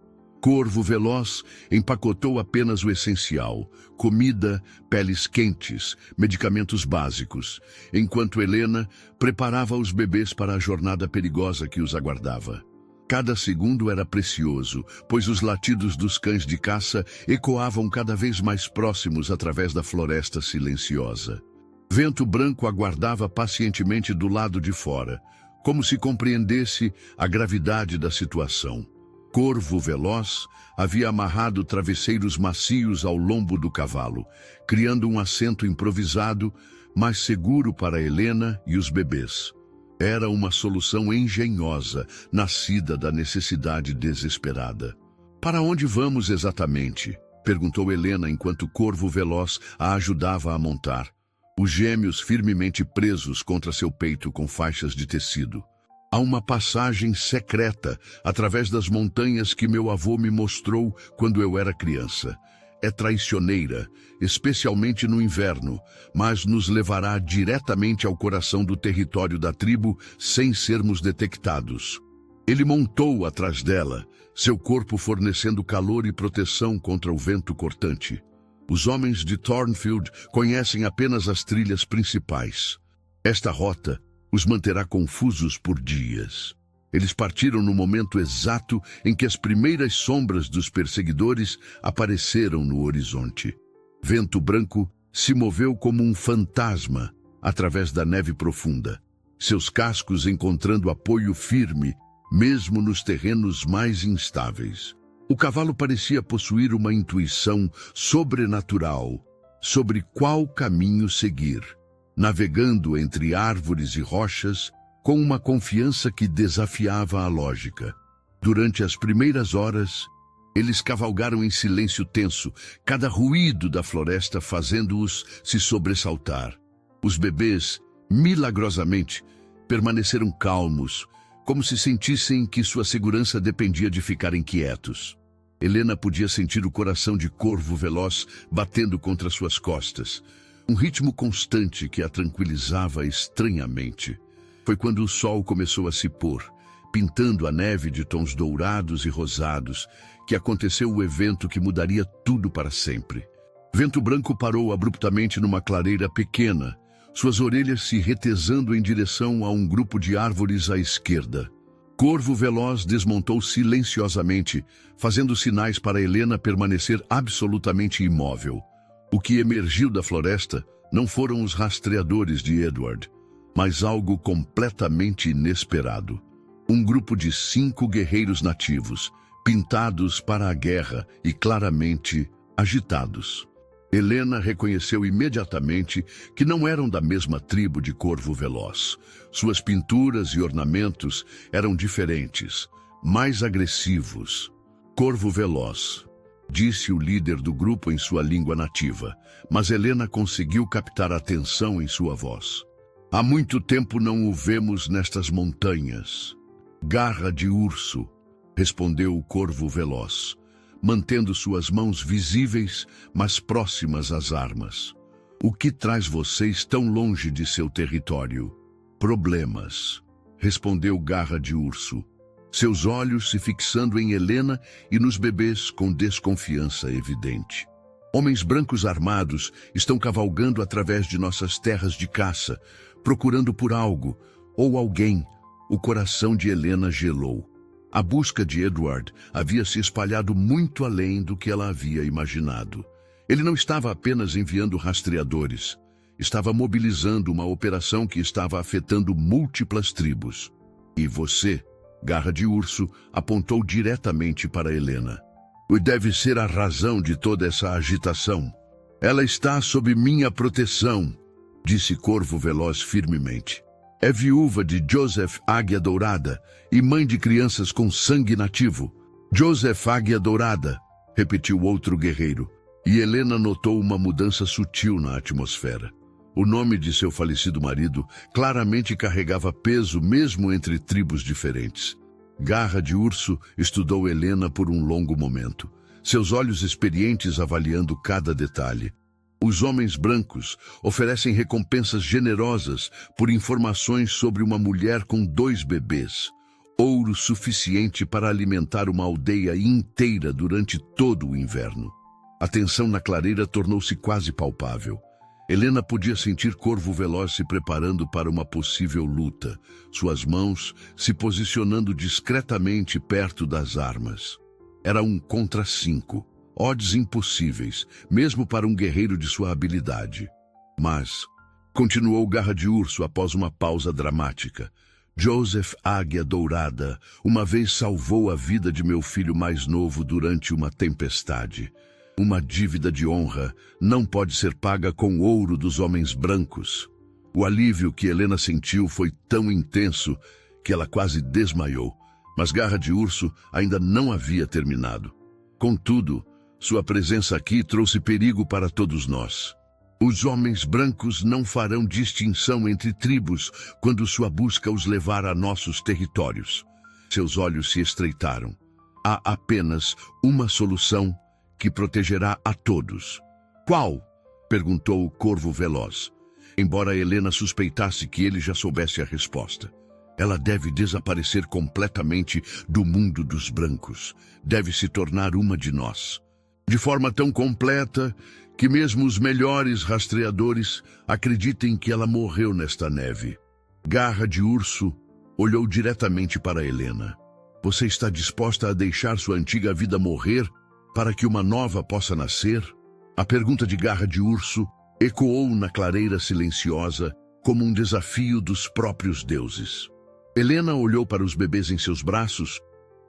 Corvo Veloz empacotou apenas o essencial: comida, peles quentes, medicamentos básicos, enquanto Helena preparava os bebês para a jornada perigosa que os aguardava. Cada segundo era precioso, pois os latidos dos cães de caça ecoavam cada vez mais próximos através da floresta silenciosa. Vento Branco aguardava pacientemente do lado de fora, como se compreendesse a gravidade da situação. Corvo Veloz havia amarrado travesseiros macios ao lombo do cavalo, criando um assento improvisado, mais seguro para Helena e os bebês. Era uma solução engenhosa, nascida da necessidade desesperada. "Para onde vamos exatamente?" perguntou Helena enquanto Corvo Veloz a ajudava a montar, os gêmeos firmemente presos contra seu peito com faixas de tecido. "Há uma passagem secreta através das montanhas que meu avô me mostrou quando eu era criança. É traiçoeira, especialmente no inverno, mas nos levará diretamente ao coração do território da tribo sem sermos detectados." Ele montou atrás dela, seu corpo fornecendo calor e proteção contra o vento cortante. Os homens de Thornfield conhecem apenas as trilhas principais. Esta rota os manterá confusos por dias. Eles partiram no momento exato em que as primeiras sombras dos perseguidores apareceram no horizonte. Vento Branco se moveu como um fantasma através da neve profunda, seus cascos encontrando apoio firme, mesmo nos terrenos mais instáveis. O cavalo parecia possuir uma intuição sobrenatural sobre qual caminho seguir, navegando entre árvores e rochas com uma confiança que desafiava a lógica. Durante as primeiras horas, eles cavalgaram em silêncio tenso, cada ruído da floresta fazendo-os se sobressaltar. Os bebês, milagrosamente, permaneceram calmos, como se sentissem que sua segurança dependia de ficarem quietos. Helena podia sentir o coração de Corvo Veloz batendo contra suas costas, um ritmo constante que a tranquilizava estranhamente. Foi quando o sol começou a se pôr, pintando a neve de tons dourados e rosados, que aconteceu o evento que mudaria tudo para sempre. Vento Branco parou abruptamente numa clareira pequena, suas orelhas se retesando em direção a um grupo de árvores à esquerda. Corvo Veloz desmontou silenciosamente, fazendo sinais para Helena permanecer absolutamente imóvel. O que emergiu da floresta não foram os rastreadores de Edward, mas algo completamente inesperado. Um grupo de 5 guerreiros nativos, pintados para a guerra e claramente agitados. Helena reconheceu imediatamente que não eram da mesma tribo de Corvo Veloz. Suas pinturas e ornamentos eram diferentes, mais agressivos. "Corvo Veloz", disse o líder do grupo em sua língua nativa, mas Helena conseguiu captar a tensão em sua voz. "Há muito tempo não o vemos nestas montanhas." "Garra de urso", respondeu o Corvo Veloz, mantendo suas mãos visíveis, mas próximas às armas. "O que traz vocês tão longe de seu território?" "Problemas", respondeu Garra de Urso, seus olhos se fixando em Helena e nos bebês com desconfiança evidente. "Homens brancos armados estão cavalgando através de nossas terras de caça, procurando por algo, ou alguém." O coração de Helena gelou. A busca de Edward havia se espalhado muito além do que ela havia imaginado. Ele não estava apenas enviando rastreadores, estava mobilizando uma operação que estava afetando múltiplas tribos. "E você?" Garra de Urso apontou diretamente para Helena. "O deve ser a razão de toda essa agitação." "Ela está sob minha proteção", disse Corvo Veloz firmemente. "É viúva de Joseph Águia Dourada e mãe de crianças com sangue nativo." "Joseph Águia Dourada", repetiu outro guerreiro, e Helena notou uma mudança sutil na atmosfera. O nome de seu falecido marido claramente carregava peso mesmo entre tribos diferentes. Garra de Urso estudou Helena por um longo momento, seus olhos experientes avaliando cada detalhe. Os homens brancos oferecem recompensas generosas por informações sobre uma mulher com 2 bebês, ouro suficiente para alimentar uma aldeia inteira durante todo o inverno. A tensão na clareira tornou-se quase palpável. Helena podia sentir Corvo Veloz se preparando para uma possível luta, suas mãos se posicionando discretamente perto das armas. Era 1 contra 5, odds impossíveis, mesmo para um guerreiro de sua habilidade. Mas, continuou Garra de Urso após uma pausa dramática, Joseph Águia Dourada uma vez salvou a vida de meu filho mais novo durante uma tempestade. Uma dívida de honra não pode ser paga com ouro dos homens brancos. O alívio que Helena sentiu foi tão intenso que ela quase desmaiou, mas Garra de Urso ainda não havia terminado. Contudo, sua presença aqui trouxe perigo para todos nós. Os homens brancos não farão distinção entre tribos quando sua busca os levar a nossos territórios. Seus olhos se estreitaram. Há apenas uma solução que protegerá a todos. Qual? Perguntou o Corvo Veloz, embora Helena suspeitasse que ele já soubesse a resposta. Ela deve desaparecer completamente do mundo dos brancos. Deve se tornar uma de nós. De forma tão completa que mesmo os melhores rastreadores acreditem que ela morreu nesta neve. Garra de Urso olhou diretamente para Helena. Você está disposta a deixar sua antiga vida morrer para que uma nova possa nascer? A pergunta de Garra de Urso ecoou na clareira silenciosa como um desafio dos próprios deuses. Helena olhou para os bebês em seus braços,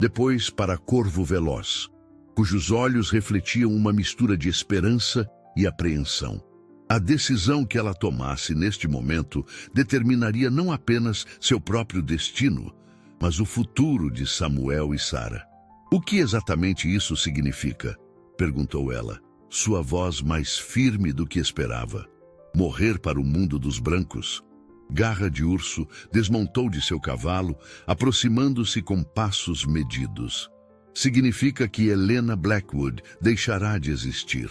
depois para Corvo Veloz, cujos olhos refletiam uma mistura de esperança e apreensão. A decisão que ela tomasse neste momento determinaria não apenas seu próprio destino, mas o futuro de Samuel e Sara. O que exatamente isso significa? Perguntou ela, sua voz mais firme do que esperava. Morrer para o mundo dos brancos? Garra de Urso desmontou de seu cavalo, aproximando-se com passos medidos. Significa que Helena Blackwood deixará de existir.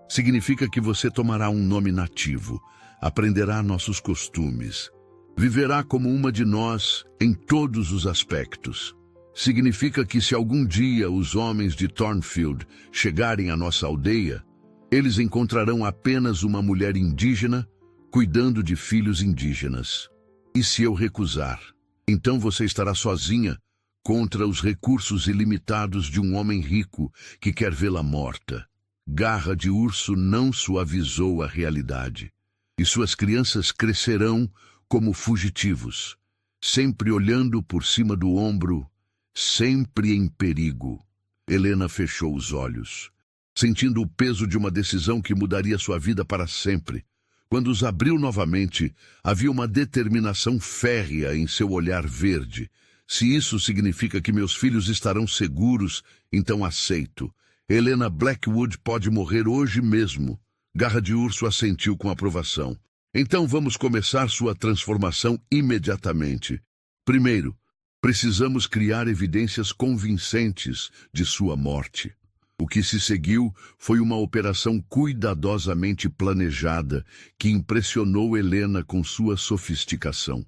Significa que você tomará um nome nativo, aprenderá nossos costumes, viverá como uma de nós em todos os aspectos. Significa que se algum dia os homens de Thornfield chegarem à nossa aldeia, eles encontrarão apenas uma mulher indígena cuidando de filhos indígenas. E se eu recusar, então você estará sozinha contra os recursos ilimitados de um homem rico que quer vê-la morta. Garra de Urso não suavizou a realidade, e suas crianças crescerão como fugitivos, sempre olhando por cima do ombro, sempre em perigo. Helena fechou os olhos, sentindo o peso de uma decisão que mudaria sua vida para sempre. Quando os abriu novamente, havia uma determinação férrea em seu olhar verde. Se isso significa que meus filhos estarão seguros, então aceito. Helena Blackwood pode morrer hoje mesmo. Garra de Urso assentiu com aprovação. Então vamos começar sua transformação imediatamente. Primeiro, precisamos criar evidências convincentes de sua morte. O que se seguiu foi uma operação cuidadosamente planejada que impressionou Helena com sua sofisticação.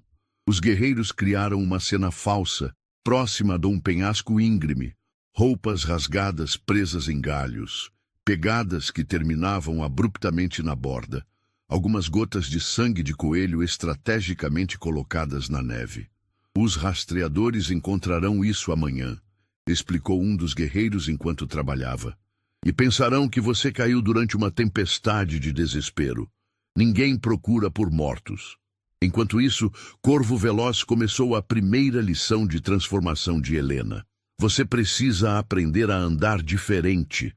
Os guerreiros criaram uma cena falsa, próxima de um penhasco íngreme, roupas rasgadas presas em galhos, pegadas que terminavam abruptamente na borda, algumas gotas de sangue de coelho estrategicamente colocadas na neve. Os rastreadores encontrarão isso amanhã, explicou um dos guerreiros enquanto trabalhava. E pensarão que você caiu durante uma tempestade de desespero. Ninguém procura por mortos. Enquanto isso, Corvo Veloz começou a primeira lição de transformação de Helena. Você precisa aprender a andar diferente,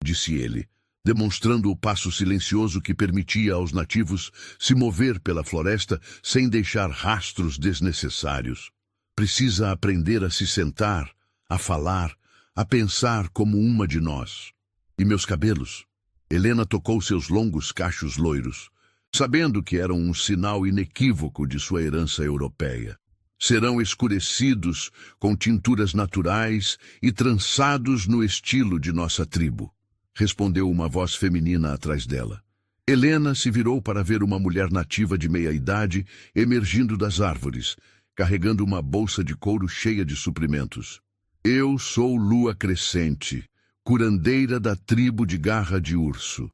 disse ele, demonstrando o passo silencioso que permitia aos nativos se mover pela floresta sem deixar rastros desnecessários. Precisa aprender a se sentar, a falar, a pensar como uma de nós. E meus cabelos? Helena tocou seus longos cachos loiros. sabendo que eram um sinal inequívoco de sua herança europeia. Serão escurecidos com tinturas naturais e trançados no estilo de nossa tribo, respondeu uma voz feminina atrás dela. Helena se virou para ver uma mulher nativa de meia-idade emergindo das árvores, carregando uma bolsa de couro cheia de suprimentos. Eu sou Lua Crescente, curandeira da tribo de Garra de Urso.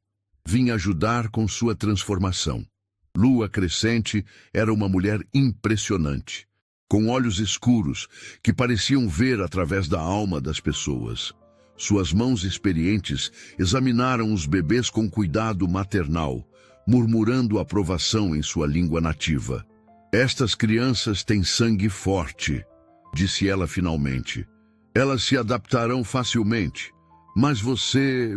Vim ajudar com sua transformação. Lua Crescente era uma mulher impressionante, com olhos escuros que pareciam ver através da alma das pessoas. Suas mãos experientes examinaram os bebês com cuidado maternal, murmurando aprovação em sua língua nativa. Estas crianças têm sangue forte, disse ela finalmente. Elas se adaptarão facilmente, mas você...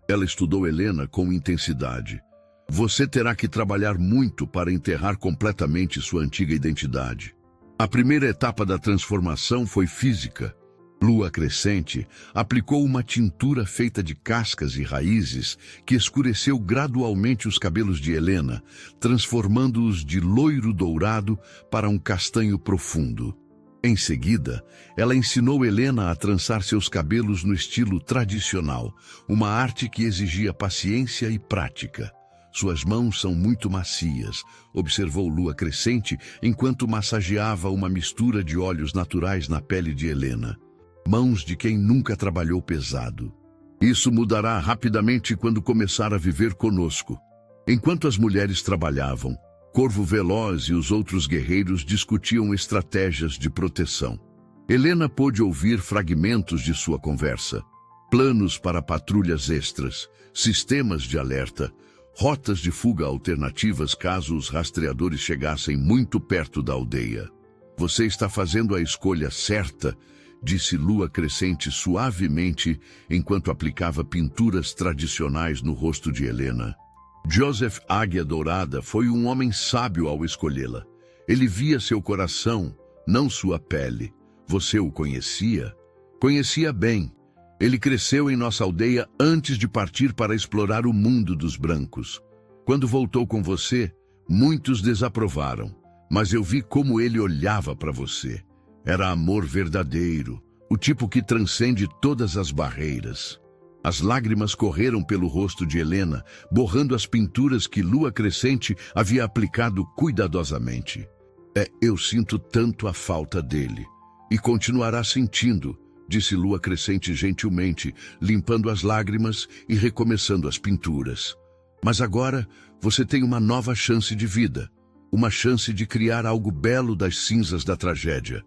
Ela estudou Helena com intensidade. Você terá que trabalhar muito para enterrar completamente sua antiga identidade. A primeira etapa da transformação foi física. Lua Crescente aplicou uma tintura feita de cascas e raízes que escureceu gradualmente os cabelos de Helena, transformando-os de loiro dourado para um castanho profundo. Em seguida, ela ensinou Helena a trançar seus cabelos no estilo tradicional, uma arte que exigia paciência e prática. Suas mãos são muito macias, observou Lua Crescente enquanto massageava uma mistura de óleos naturais na pele de Helena. Mãos de quem nunca trabalhou pesado. Isso mudará rapidamente quando começar a viver conosco. Enquanto as mulheres trabalhavam, Corvo Veloz e os outros guerreiros discutiam estratégias de proteção. Helena pôde ouvir fragmentos de sua conversa. Planos para patrulhas extras, sistemas de alerta, rotas de fuga alternativas caso os rastreadores chegassem muito perto da aldeia. Você está fazendo a escolha certa, disse Lua Crescente suavemente enquanto aplicava pinturas tradicionais no rosto de Helena. Joseph Águia Dourada foi um homem sábio ao escolhê-la. Ele via seu coração, não sua pele. Você o conhecia? Conhecia bem. Ele cresceu em nossa aldeia antes de partir para explorar o mundo dos brancos. Quando voltou com você, muitos desaprovaram, mas eu vi como ele olhava para você. Era amor verdadeiro, o tipo que transcende todas as barreiras. As lágrimas correram pelo rosto de Helena, borrando as pinturas que Lua Crescente havia aplicado cuidadosamente. Eu sinto tanto a falta dele. E continuará sentindo, disse Lua Crescente gentilmente, limpando as lágrimas e recomeçando as pinturas. Mas agora você tem uma nova chance de vida, uma chance de criar algo belo das cinzas da tragédia.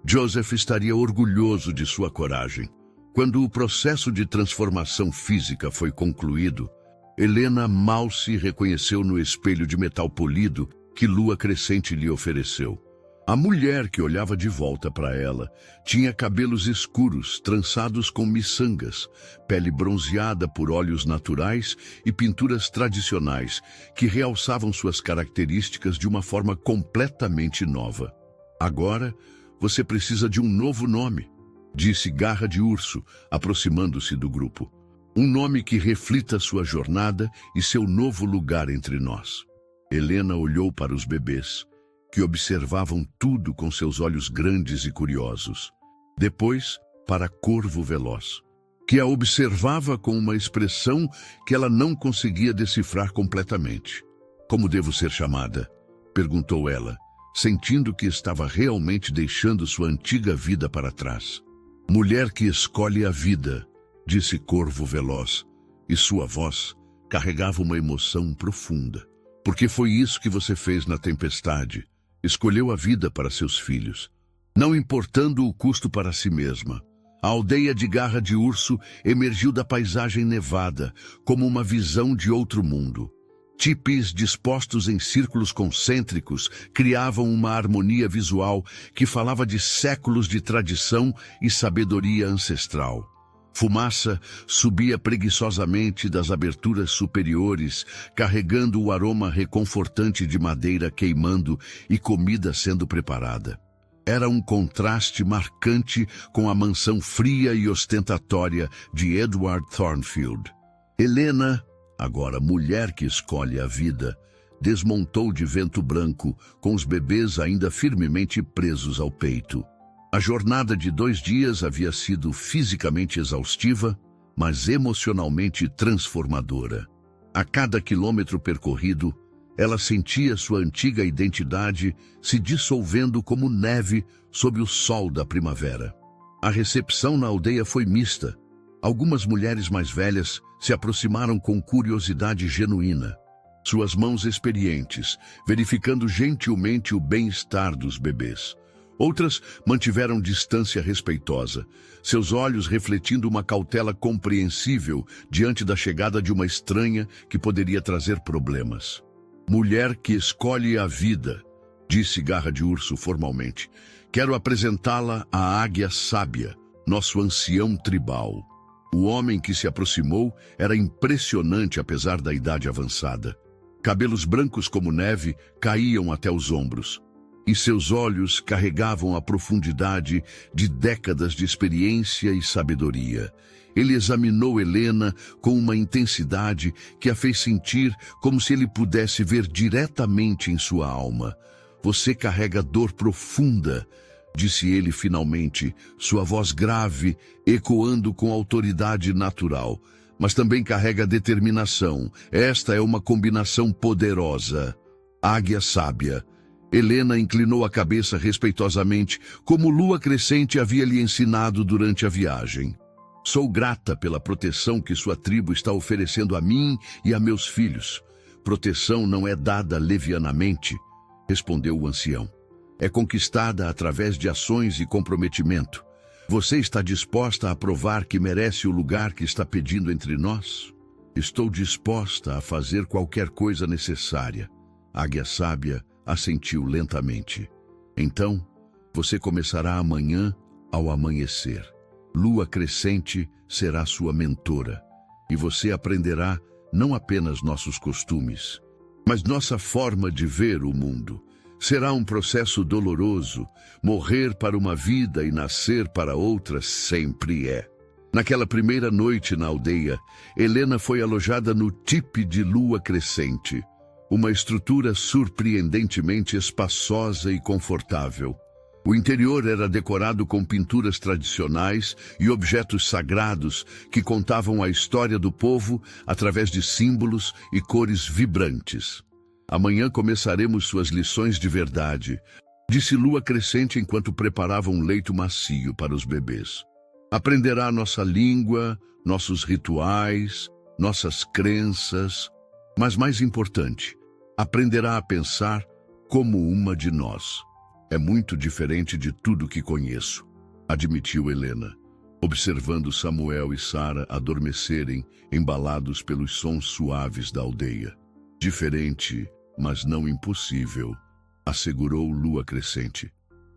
Joseph estaria orgulhoso de sua coragem. Quando o processo de transformação física foi concluído, Helena mal se reconheceu no espelho de metal polido que Lua Crescente lhe ofereceu. A mulher que olhava de volta para ela tinha cabelos escuros, trançados com miçangas, pele bronzeada por óleos naturais e pinturas tradicionais que realçavam suas características de uma forma completamente nova. Agora, você precisa de um novo nome, disse Garra de Urso, aproximando-se do grupo. Um nome que reflita sua jornada e seu novo lugar entre nós. Helena olhou para os bebês, que observavam tudo com seus olhos grandes e curiosos. Depois, para Corvo Veloz, que a observava com uma expressão que ela não conseguia decifrar completamente. Como devo ser chamada? Perguntou ela, sentindo que estava realmente deixando sua antiga vida para trás. Mulher que escolhe a vida, disse Corvo Veloz, e sua voz carregava uma emoção profunda. Porque foi isso que você fez na tempestade. Escolheu a vida para seus filhos, não importando o custo para si mesma. A aldeia de Garra de Urso emergiu da paisagem nevada, como uma visão de outro mundo. Tipis dispostos em círculos concêntricos criavam uma harmonia visual que falava de séculos de tradição e sabedoria ancestral. Fumaça subia preguiçosamente das aberturas superiores, carregando o aroma reconfortante de madeira queimando e comida sendo preparada. Era um contraste marcante com a mansão fria e ostentatória de Edward Thornfield. Helena, agora mulher que escolhe a vida, desmontou de Vento Branco, com os bebês ainda firmemente presos ao peito. A jornada de 2 dias havia sido fisicamente exaustiva, mas emocionalmente transformadora. A cada quilômetro percorrido, ela sentia sua antiga identidade se dissolvendo como neve sob o sol da primavera. A recepção na aldeia foi mista. Algumas mulheres mais velhas se aproximaram com curiosidade genuína, suas mãos experientes, verificando gentilmente o bem-estar dos bebês. Outras mantiveram distância respeitosa, seus olhos refletindo uma cautela compreensível diante da chegada de uma estranha que poderia trazer problemas. Mulher que escolhe a vida, disse Garra de Urso formalmente. Quero apresentá-la à Águia Sábia, nosso ancião tribal. O homem que se aproximou era impressionante apesar da idade avançada. Cabelos brancos como neve caíam até os ombros, e seus olhos carregavam a profundidade de décadas de experiência e sabedoria. Ele examinou Helena com uma intensidade que a fez sentir como se ele pudesse ver diretamente em sua alma. Você carrega dor profunda, disse ele finalmente, sua voz grave, ecoando com autoridade natural. Mas também carrega determinação. Esta é uma combinação poderosa. Águia Sábia. Helena inclinou a cabeça respeitosamente, como Lua Crescente havia lhe ensinado durante a viagem. Sou grata pela proteção que sua tribo está oferecendo a mim e a meus filhos. Proteção não é dada levianamente, respondeu o ancião. É conquistada através de ações e comprometimento. Você está disposta a provar que merece o lugar que está pedindo entre nós? Estou disposta a fazer qualquer coisa necessária. Águia Sábia assentiu lentamente. Então, você começará amanhã ao amanhecer. Lua Crescente será sua mentora, e você aprenderá não apenas nossos costumes, mas nossa forma de ver o mundo. Será um processo doloroso. Morrer para uma vida e nascer para outra sempre é. Naquela primeira noite na aldeia, Helena foi alojada no tipe de Lua Crescente, uma estrutura surpreendentemente espaçosa e confortável. O interior era decorado com pinturas tradicionais e objetos sagrados que contavam a história do povo através de símbolos e cores vibrantes. Amanhã começaremos suas lições de verdade, disse Lua Crescente enquanto preparava um leito macio para os bebês. Aprenderá nossa língua, nossos rituais, nossas crenças, mas mais importante, aprenderá a pensar como uma de nós. É muito diferente de tudo que conheço, admitiu Helena, observando Samuel e Sara adormecerem, embalados pelos sons suaves da aldeia. Diferente, mas não impossível, assegurou Lua Crescente.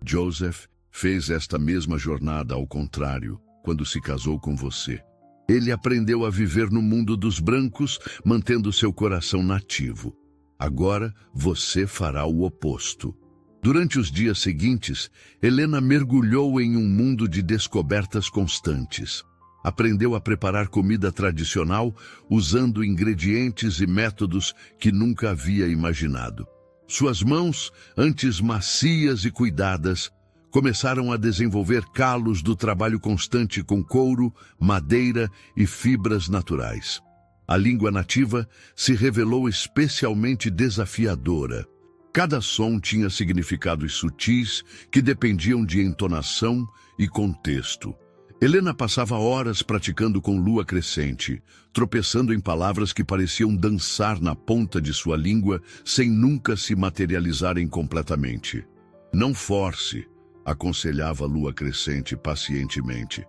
Joseph fez esta mesma jornada ao contrário, quando se casou com você. Ele aprendeu a viver no mundo dos brancos, mantendo seu coração nativo. Agora você fará o oposto. Durante os dias seguintes, Helena mergulhou em um mundo de descobertas constantes. Aprendeu a preparar comida tradicional usando ingredientes e métodos que nunca havia imaginado. Suas mãos, antes macias e cuidadas, começaram a desenvolver calos do trabalho constante com couro, madeira e fibras naturais. A língua nativa se revelou especialmente desafiadora. Cada som tinha significados sutis que dependiam de entonação e contexto. Helena passava horas praticando com Lua Crescente, tropeçando em palavras que pareciam dançar na ponta de sua língua sem nunca se materializarem completamente. Não force, aconselhava Lua Crescente pacientemente.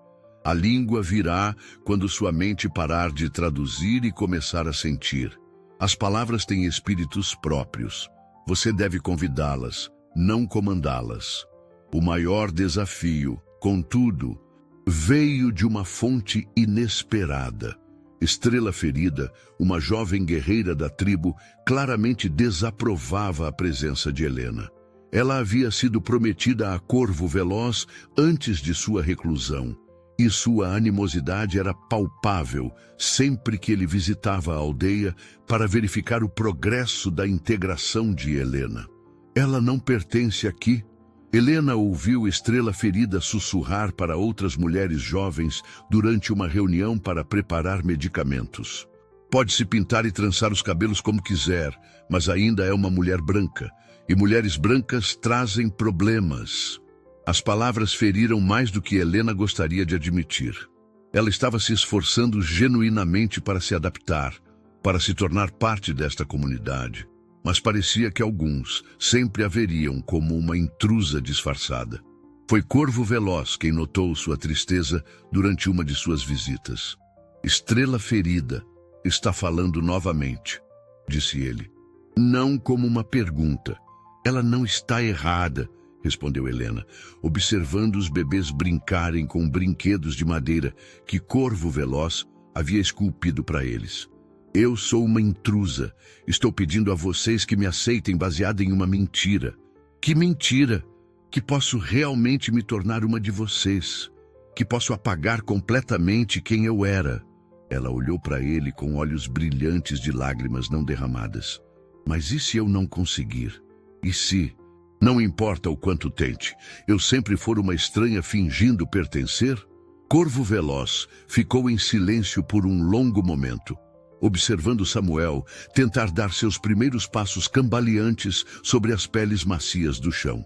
A língua virá quando sua mente parar de traduzir e começar a sentir. As palavras têm espíritos próprios. Você deve convidá-las, não comandá-las. O maior desafio, contudo, veio de uma fonte inesperada. Estrela Ferida, uma jovem guerreira da tribo, claramente desaprovava a presença de Helena. Ela havia sido prometida a Corvo Veloz antes de sua reclusão, e sua animosidade era palpável sempre que ele visitava a aldeia para verificar o progresso da integração de Helena. Ela não pertence aqui. Helena ouviu Estrela Ferida sussurrar para outras mulheres jovens durante uma reunião para preparar medicamentos. Pode-se pintar e trançar os cabelos como quiser, mas ainda é uma mulher branca, e mulheres brancas trazem problemas. As palavras feriram mais do que Helena gostaria de admitir. Ela estava se esforçando genuinamente para se adaptar, para se tornar parte desta comunidade. Mas parecia que alguns sempre a veriam como uma intrusa disfarçada. Foi Corvo Veloz quem notou sua tristeza durante uma de suas visitas. Estrela Ferida está falando novamente, disse ele. Não como uma pergunta. Ela não está errada, respondeu Helena, observando os bebês brincarem com brinquedos de madeira que Corvo Veloz havia esculpido para eles. Eu sou uma intrusa. Estou pedindo a vocês que me aceitem baseada em uma mentira. Que mentira? Que posso realmente me tornar uma de vocês. Que posso apagar completamente quem eu era. Ela olhou para ele com olhos brilhantes de lágrimas não derramadas. Mas e se eu não conseguir? E se? Não importa o quanto tente, eu sempre for uma estranha fingindo pertencer? Corvo Veloz ficou em silêncio por um longo momento, observando Samuel tentar dar seus primeiros passos cambaleantes sobre as peles macias do chão.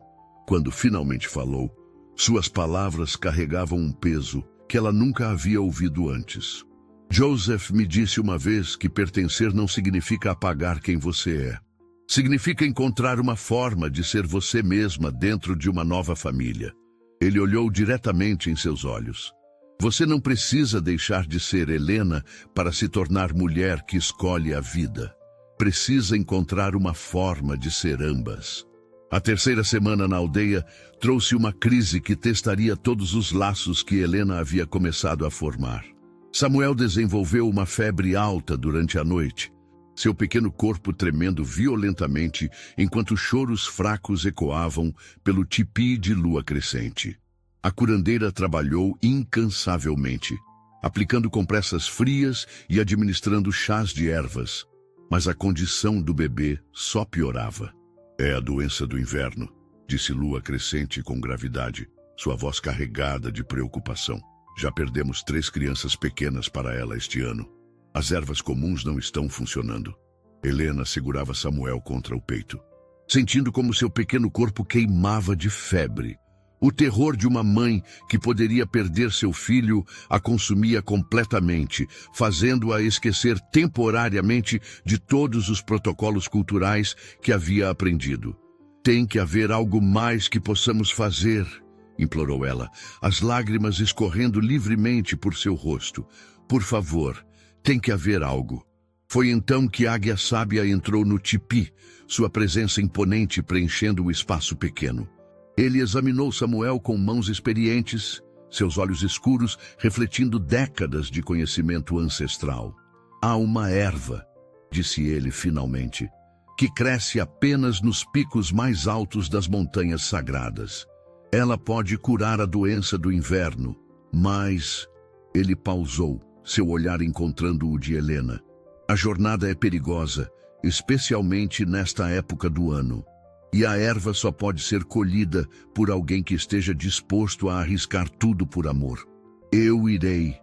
Quando finalmente falou, suas palavras carregavam um peso que ela nunca havia ouvido antes. Joseph me disse uma vez que pertencer não significa apagar quem você é. Significa encontrar uma forma de ser você mesma dentro de uma nova família. Ele olhou diretamente em seus olhos. Você não precisa deixar de ser Helena para se tornar mulher que escolhe a vida. Precisa encontrar uma forma de ser ambas. A terceira semana na aldeia trouxe uma crise que testaria todos os laços que Helena havia começado a formar. Samuel desenvolveu uma febre alta durante a noite, seu pequeno corpo tremendo violentamente enquanto choros fracos ecoavam pelo tipi de lua crescente. A curandeira trabalhou incansavelmente, aplicando compressas frias e administrando chás de ervas, mas a condição do bebê só piorava. É a doença do inverno, disse Lua Crescente com gravidade, sua voz carregada de preocupação. Já perdemos 3 crianças pequenas para ela este ano. As ervas comuns não estão funcionando. Helena segurava Samuel contra o peito, sentindo como seu pequeno corpo queimava de febre. O terror de uma mãe que poderia perder seu filho a consumia completamente, fazendo-a esquecer temporariamente de todos os protocolos culturais que havia aprendido. Tem que haver algo mais que possamos fazer, implorou ela, as lágrimas escorrendo livremente por seu rosto. Por favor, tem que haver algo. Foi então que a águia sábia entrou no tipi, sua presença imponente preenchendo o espaço pequeno. Ele examinou Samuel com mãos experientes, seus olhos escuros refletindo décadas de conhecimento ancestral. Há uma erva, disse ele finalmente, que cresce apenas nos picos mais altos das montanhas sagradas. Ela pode curar a doença do inverno, mas... Ele pausou, seu olhar encontrando o de Helena. A jornada é perigosa, especialmente nesta época do ano. E a erva só pode ser colhida por alguém que esteja disposto a arriscar tudo por amor. Eu irei,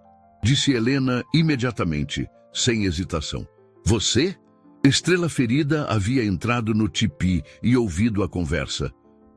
disse Helena imediatamente, sem hesitação. Você? Estrela Ferida havia entrado no tipi e ouvido a conversa.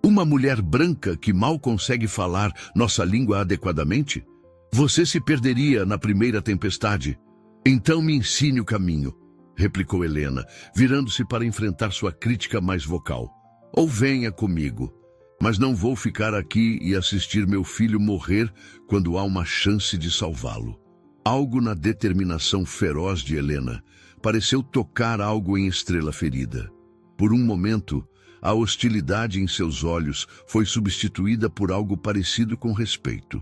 Uma mulher branca que mal consegue falar nossa língua adequadamente? Você se perderia na primeira tempestade. Então me ensine o caminho, replicou Helena, virando-se para enfrentar sua crítica mais vocal. Ou venha comigo, mas não vou ficar aqui e assistir meu filho morrer quando há uma chance de salvá-lo. Algo na determinação feroz de Helena pareceu tocar algo em Estrela Ferida. Por um momento, a hostilidade em seus olhos foi substituída por algo parecido com respeito.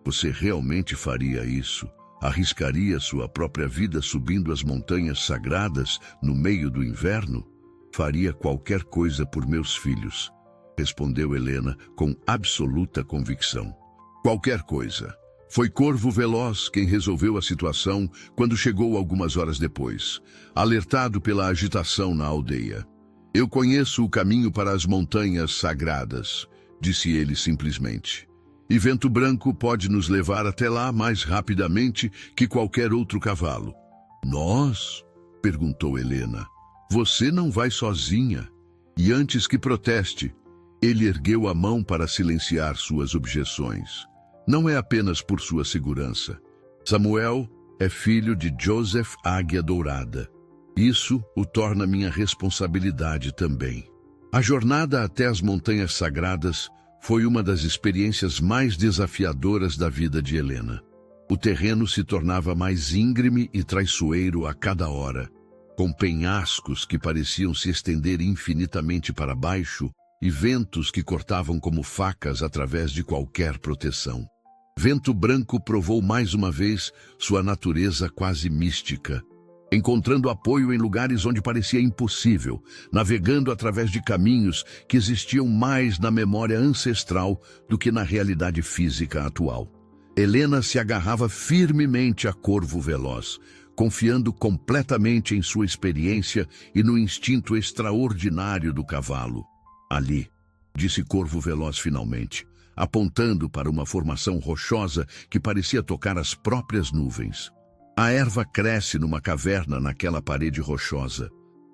Você realmente faria isso? Arriscaria sua própria vida subindo as montanhas sagradas no meio do inverno? Faria qualquer coisa por meus filhos, respondeu Helena com absoluta convicção. Qualquer coisa. Foi Corvo Veloz quem resolveu a situação quando chegou algumas horas depois, alertado pela agitação na aldeia. Eu conheço o caminho para as montanhas sagradas, disse ele simplesmente. E Vento Branco pode nos levar até lá mais rapidamente que qualquer outro cavalo. Nós? Perguntou Helena. Você não vai sozinha. E antes que proteste, ele ergueu a mão para silenciar suas objeções. Não é apenas por sua segurança. Samuel é filho de Joseph Águia Dourada. Isso o torna minha responsabilidade também. A jornada até as Montanhas Sagradas foi uma das experiências mais desafiadoras da vida de Helena. O terreno se tornava mais íngreme e traiçoeiro a cada hora, com penhascos que pareciam se estender infinitamente para baixo e ventos que cortavam como facas através de qualquer proteção. Vento Branco provou mais uma vez sua natureza quase mística, encontrando apoio em lugares onde parecia impossível, navegando através de caminhos que existiam mais na memória ancestral do que na realidade física atual. Helena se agarrava firmemente a Corvo Veloz, confiando completamente em sua experiência e no instinto extraordinário do cavalo. Ali, disse Corvo Veloz finalmente, apontando para uma formação rochosa que parecia tocar as próprias nuvens. A erva cresce numa caverna naquela parede rochosa,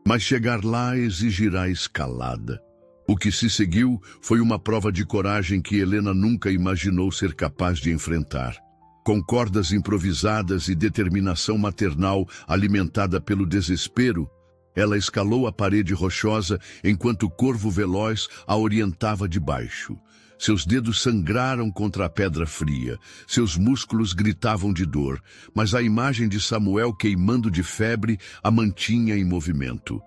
mas chegar lá exigirá escalada. O que se seguiu foi uma prova de coragem que Helena nunca imaginou ser capaz de enfrentar. Com cordas improvisadas e determinação maternal alimentada pelo desespero, ela escalou a parede rochosa enquanto o Corvo Veloz a orientava de baixo. Seus dedos sangraram contra a pedra fria, seus músculos gritavam de dor, mas a imagem de Samuel queimando de febre a mantinha em movimento.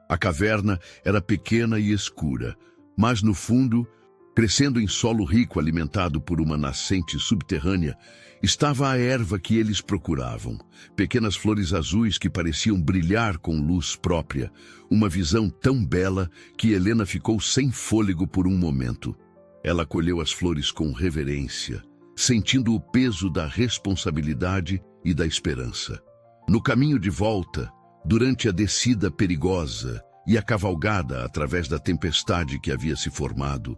A caverna era pequena e escura, mas no fundo, crescendo em solo rico alimentado por uma nascente subterrânea, estava a erva que eles procuravam, pequenas flores azuis que pareciam brilhar com luz própria, uma visão tão bela que Helena ficou sem fôlego por um momento. Ela colheu as flores com reverência, sentindo o peso da responsabilidade e da esperança. No caminho de volta, durante a descida perigosa e a cavalgada através da tempestade que havia se formado,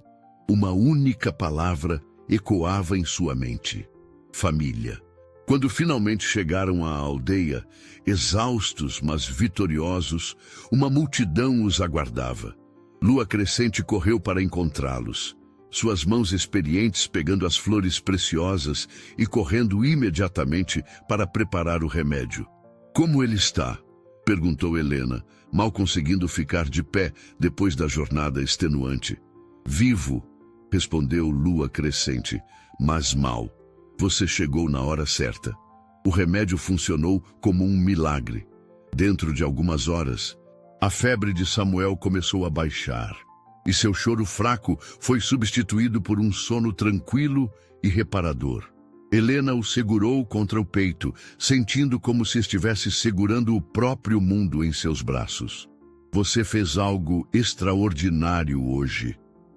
uma única palavra ecoava em sua mente: família. Quando finalmente chegaram à aldeia, exaustos mas vitoriosos, uma multidão os aguardava. Lua Crescente correu para encontrá-los, suas mãos experientes pegando as flores preciosas e correndo imediatamente para preparar o remédio. Como ele está? Perguntou Helena, mal conseguindo ficar de pé depois da jornada extenuante. Vivo, respondeu Lua Crescente, mas mal. Você chegou na hora certa. O remédio funcionou como um milagre. Dentro de algumas horas, a febre de Samuel começou a baixar, e seu choro fraco foi substituído por um sono tranquilo e reparador. Helena o segurou contra o peito, sentindo como se estivesse segurando o próprio mundo em seus braços. Você fez algo extraordinário hoje,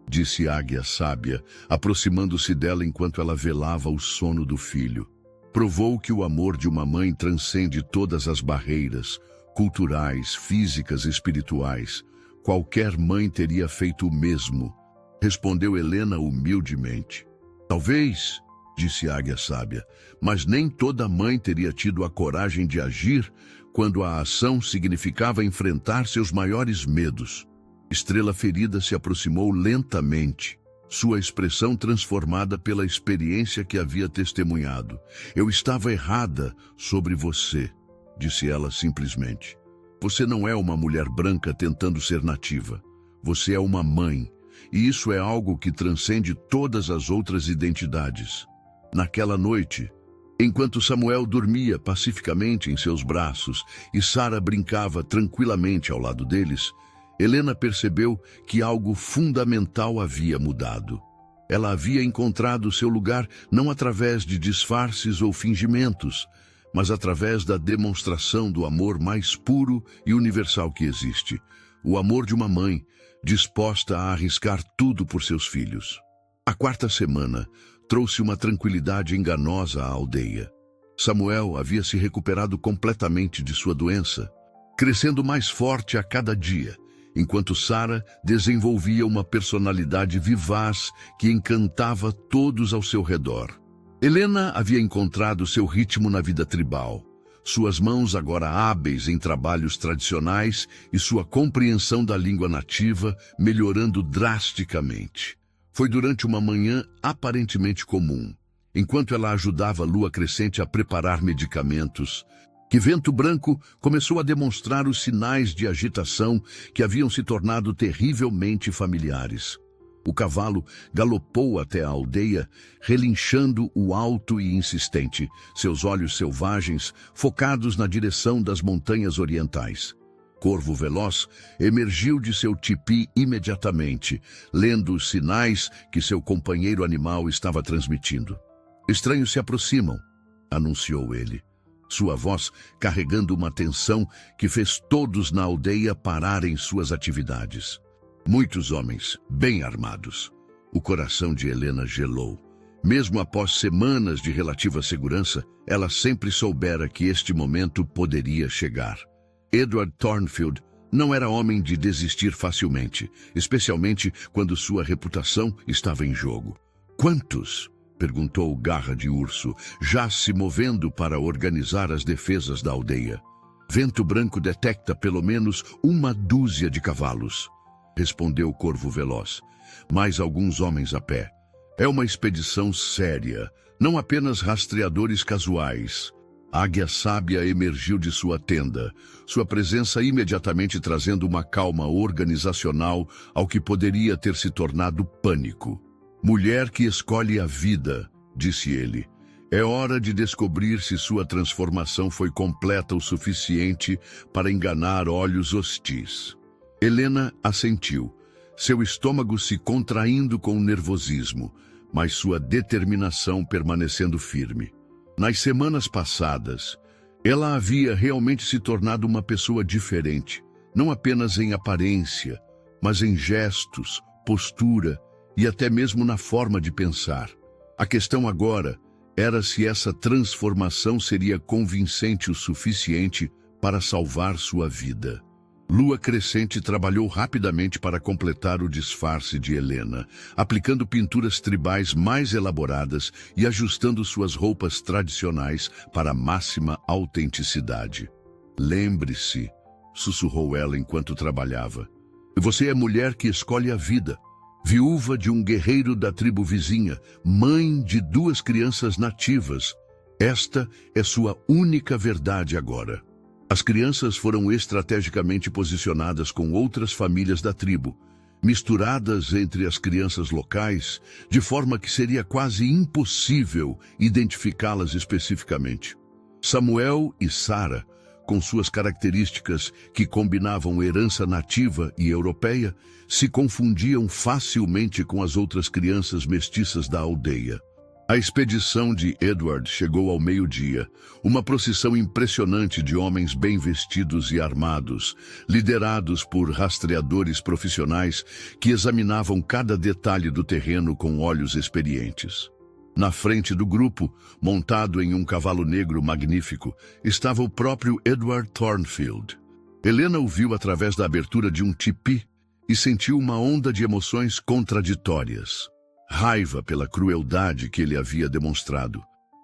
disse Águia Sábia, aproximando-se dela enquanto ela velava o sono do filho. Provou que o amor de uma mãe transcende todas as barreiras, culturais, físicas e espirituais. Qualquer mãe teria feito o mesmo, respondeu Helena humildemente. Talvez, disse Águia Sábia, mas nem toda mãe teria tido a coragem de agir quando a ação significava enfrentar seus maiores medos. Estrela Ferida se aproximou lentamente, sua expressão transformada pela experiência que havia testemunhado. Eu estava errada sobre você, disse ela simplesmente. Você não é uma mulher branca tentando ser nativa. Você é uma mãe, e isso é algo que transcende todas as outras identidades. Naquela noite, enquanto Samuel dormia pacificamente em seus braços e Sara brincava tranquilamente ao lado deles, Helena percebeu que algo fundamental havia mudado. Ela havia encontrado seu lugar não através de disfarces ou fingimentos, mas através da demonstração do amor mais puro e universal que existe, o amor de uma mãe disposta a arriscar tudo por seus filhos. A quarta semana trouxe uma tranquilidade enganosa à aldeia. Samuel havia se recuperado completamente de sua doença, crescendo mais forte a cada dia, enquanto Sara desenvolvia uma personalidade vivaz que encantava todos ao seu redor. Helena havia encontrado seu ritmo na vida tribal, suas mãos agora hábeis em trabalhos tradicionais e sua compreensão da língua nativa melhorando drasticamente. Foi durante uma manhã aparentemente comum, enquanto ela ajudava Lua Crescente a preparar medicamentos, que Vento Branco começou a demonstrar os sinais de agitação que haviam se tornado terrivelmente familiares. O cavalo galopou até a aldeia, relinchando o alto e insistente, seus olhos selvagens focados na direção das montanhas orientais. Corvo Veloz emergiu de seu tipi imediatamente, lendo os sinais que seu companheiro animal estava transmitindo. "Estranhos se aproximam", anunciou ele, sua voz carregando uma tensão que fez todos na aldeia pararem suas atividades. Muitos homens, bem armados. O coração de Helena gelou. Mesmo após semanas de relativa segurança, ela sempre soubera que este momento poderia chegar. Edward Thornfield não era homem de desistir facilmente, especialmente quando sua reputação estava em jogo. "Quantos?" perguntou Garra de Urso, já se movendo para organizar as defesas da aldeia. "Vento Branco detecta pelo menos 1 dúzia de cavalos", respondeu Corvo Veloz. "Mais alguns homens a pé. É uma expedição séria, não apenas rastreadores casuais." Águia Sábia emergiu de sua tenda, sua presença imediatamente trazendo uma calma organizacional ao que poderia ter se tornado pânico. "Mulher que escolhe a vida", disse ele. "É hora de descobrir se sua transformação foi completa o suficiente para enganar olhos hostis." Helena assentiu, seu estômago se contraindo com nervosismo, mas sua determinação permanecendo firme. Nas semanas passadas, ela havia realmente se tornado uma pessoa diferente, não apenas em aparência, mas em gestos, postura e até mesmo na forma de pensar. A questão agora era se essa transformação seria convincente o suficiente para salvar sua vida. Lua Crescente trabalhou rapidamente para completar o disfarce de Helena, aplicando pinturas tribais mais elaboradas e ajustando suas roupas tradicionais para a máxima autenticidade. "Lembre-se", sussurrou ela enquanto trabalhava, "você é mulher que escolhe a vida, viúva de um guerreiro da tribo vizinha, mãe de 2 crianças nativas. Esta é sua única verdade agora." As crianças foram estrategicamente posicionadas com outras famílias da tribo, misturadas entre as crianças locais, de forma que seria quase impossível identificá-las especificamente. Samuel e Sara, com suas características que combinavam herança nativa e europeia, se confundiam facilmente com as outras crianças mestiças da aldeia. A expedição de Edward chegou ao meio-dia, uma procissão impressionante de homens bem vestidos e armados, liderados por rastreadores profissionais que examinavam cada detalhe do terreno com olhos experientes. Na frente do grupo, montado em um cavalo negro magnífico, estava o próprio Edward Thornfield. Helena o viu através da abertura de um tipi e sentiu uma onda de emoções contraditórias. Raiva pela crueldade que ele havia demonstrado,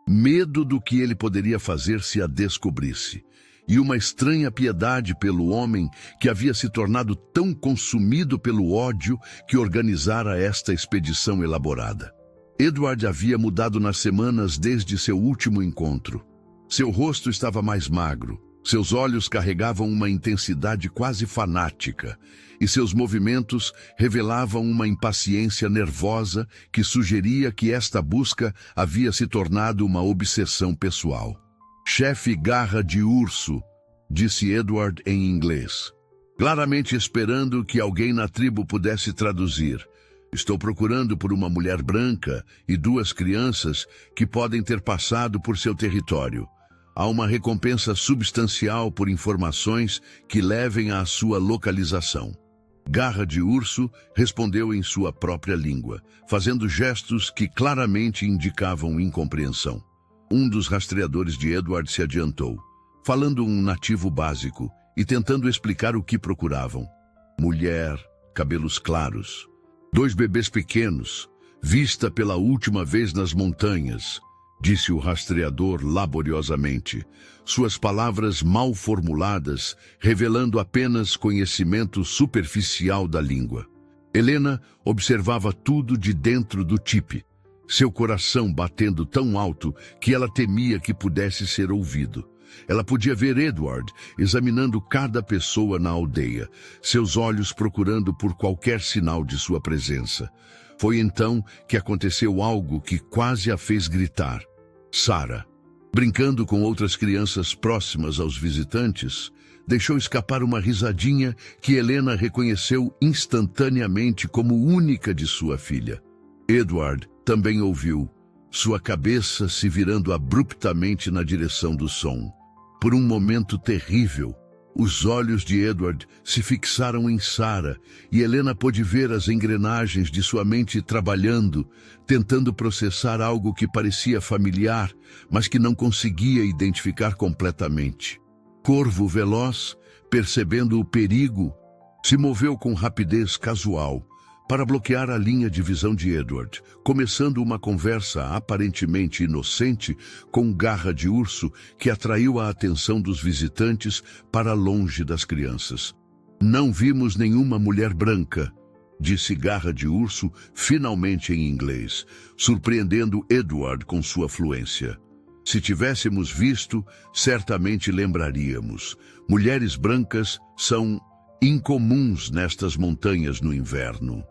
medo do que ele poderia fazer se a descobrisse, e uma estranha piedade pelo homem que havia se tornado tão consumido pelo ódio que organizara esta expedição elaborada. Edward havia mudado nas semanas desde seu último encontro. Seu rosto estava mais magro, seus olhos carregavam uma intensidade quase fanática, e seus movimentos revelavam uma impaciência nervosa que sugeria que esta busca havia se tornado uma obsessão pessoal. "Chefe Garra de Urso", disse Edward em inglês, claramente esperando que alguém na tribo pudesse traduzir. "Estou procurando por uma mulher branca e 2 crianças que podem ter passado por seu território. Há uma recompensa substancial por informações que levem à sua localização." Garra de Urso respondeu em sua própria língua, fazendo gestos que claramente indicavam incompreensão. Um dos rastreadores de Edward se adiantou, falando um nativo básico e tentando explicar o que procuravam. Mulher, cabelos claros, 2 bebês pequenos, vista pela última vez nas montanhas, disse o rastreador laboriosamente, suas palavras mal formuladas, revelando apenas conhecimento superficial da língua. Helena observava tudo de dentro do tipe, seu coração batendo tão alto que ela temia que pudesse ser ouvido. Ela podia ver Edward examinando cada pessoa na aldeia, seus olhos procurando por qualquer sinal de sua presença. Foi então que aconteceu algo que quase a fez gritar. Sarah, brincando com outras crianças próximas aos visitantes, deixou escapar uma risadinha que Helena reconheceu instantaneamente como única de sua filha. Edward também ouviu, sua cabeça se virando abruptamente na direção do som. Por um momento terrível, os olhos de Edward se fixaram em Sarah e Helena pôde ver as engrenagens de sua mente trabalhando, tentando processar algo que parecia familiar, mas que não conseguia identificar completamente. Corvo veloz, percebendo o perigo, se moveu com rapidez casual para bloquear a linha de visão de Edward, começando uma conversa aparentemente inocente com Garra de Urso que atraiu a atenção dos visitantes para longe das crianças. Não vimos nenhuma mulher branca, disse Garra de Urso finalmente em inglês, surpreendendo Edward com sua fluência. Se tivéssemos visto, certamente lembraríamos. Mulheres brancas são incomuns nestas montanhas no inverno.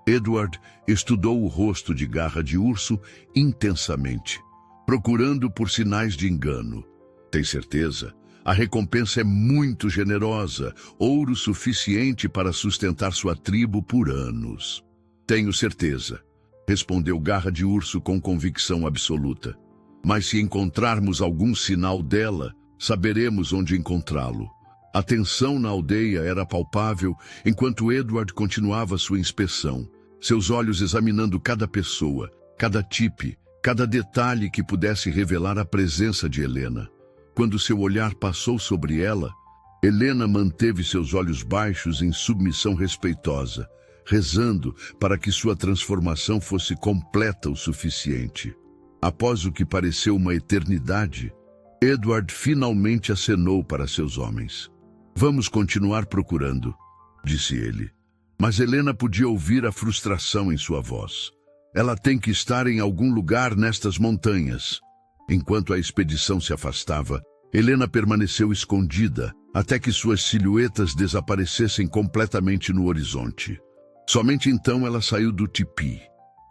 Edward estudou o rosto de Garra de Urso intensamente, procurando por sinais de engano. Tem certeza? A recompensa é muito generosa, ouro suficiente para sustentar sua tribo por anos. Tenho certeza, respondeu Garra de Urso com convicção absoluta. Mas se encontrarmos algum sinal dela, saberemos onde encontrá-lo. A tensão na aldeia era palpável enquanto Edward continuava sua inspeção, seus olhos examinando cada pessoa, cada tipe, cada detalhe que pudesse revelar a presença de Helena. Quando seu olhar passou sobre ela, Helena manteve seus olhos baixos em submissão respeitosa, rezando para que sua transformação fosse completa o suficiente. Após o que pareceu uma eternidade, Edward finalmente acenou para seus homens. Vamos continuar procurando, disse ele. Mas Helena podia ouvir a frustração em sua voz. Ela tem que estar em algum lugar nestas montanhas. Enquanto a expedição se afastava, Helena permaneceu escondida até que suas silhuetas desaparecessem completamente no horizonte. Somente então ela saiu do tipi,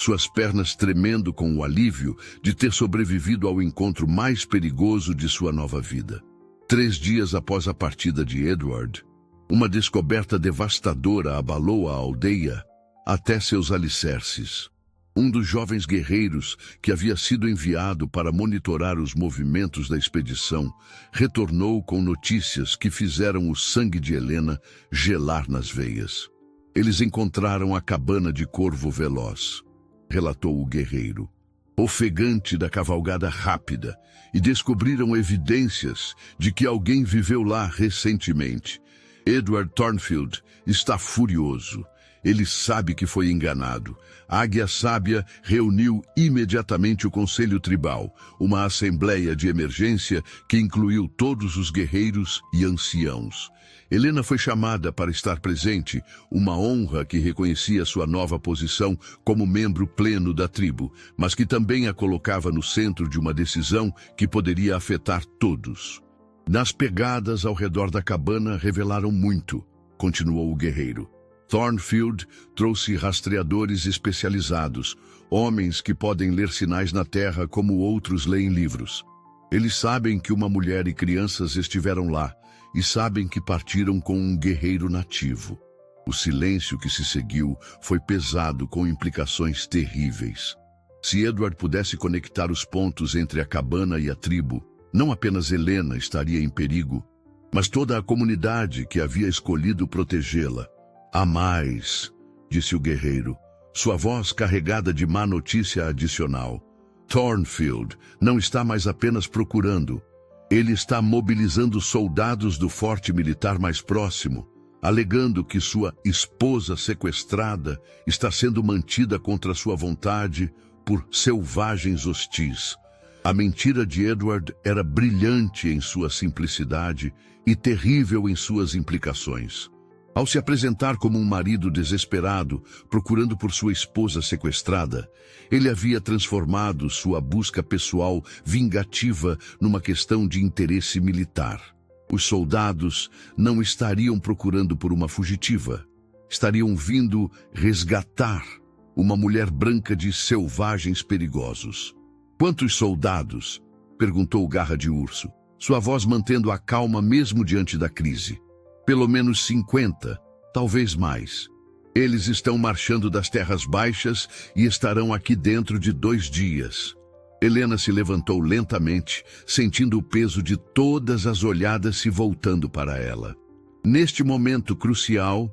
suas pernas tremendo com o alívio de ter sobrevivido ao encontro mais perigoso de sua nova vida. 3 dias após a partida de Edward, uma descoberta devastadora abalou a aldeia até seus alicerces. Um dos jovens guerreiros que havia sido enviado para monitorar os movimentos da expedição retornou com notícias que fizeram o sangue de Helena gelar nas veias. Eles encontraram a cabana de Corvo Veloz, relatou o guerreiro, ofegante da cavalgada rápida, e descobriram evidências de que alguém viveu lá recentemente. Edward Thornfield está furioso. Ele sabe que foi enganado. A Águia Sábia reuniu imediatamente o Conselho Tribal, uma assembleia de emergência que incluiu todos os guerreiros e anciãos. Helena foi chamada para estar presente, uma honra que reconhecia sua nova posição como membro pleno da tribo, mas que também a colocava no centro de uma decisão que poderia afetar todos. Nas pegadas ao redor da cabana revelaram muito, continuou o guerreiro. Thornfield trouxe rastreadores especializados, homens que podem ler sinais na terra como outros leem livros. Eles sabem que uma mulher e crianças estiveram lá e sabem que partiram com um guerreiro nativo. O silêncio que se seguiu foi pesado com implicações terríveis. Se Edward pudesse conectar os pontos entre a cabana e a tribo, não apenas Helena estaria em perigo, mas toda a comunidade que havia escolhido protegê-la. Há mais, disse o guerreiro, sua voz carregada de má notícia adicional. Thornfield não está mais apenas procurando. Ele está mobilizando soldados do forte militar mais próximo, alegando que sua esposa sequestrada está sendo mantida contra sua vontade por selvagens hostis. A mentira de Edward era brilhante em sua simplicidade e terrível em suas implicações. Ao se apresentar como um marido desesperado, procurando por sua esposa sequestrada, ele havia transformado sua busca pessoal vingativa numa questão de interesse militar. Os soldados não estariam procurando por uma fugitiva. Estariam vindo resgatar uma mulher branca de selvagens perigosos. Quantos soldados? Perguntou Garra de Urso, sua voz mantendo a calma mesmo diante da crise. Pelo menos 50, talvez mais. Eles estão marchando das terras baixas e estarão aqui dentro de 2 dias. Helena se levantou lentamente, sentindo o peso de todas as olhadas se voltando para ela. Neste momento crucial,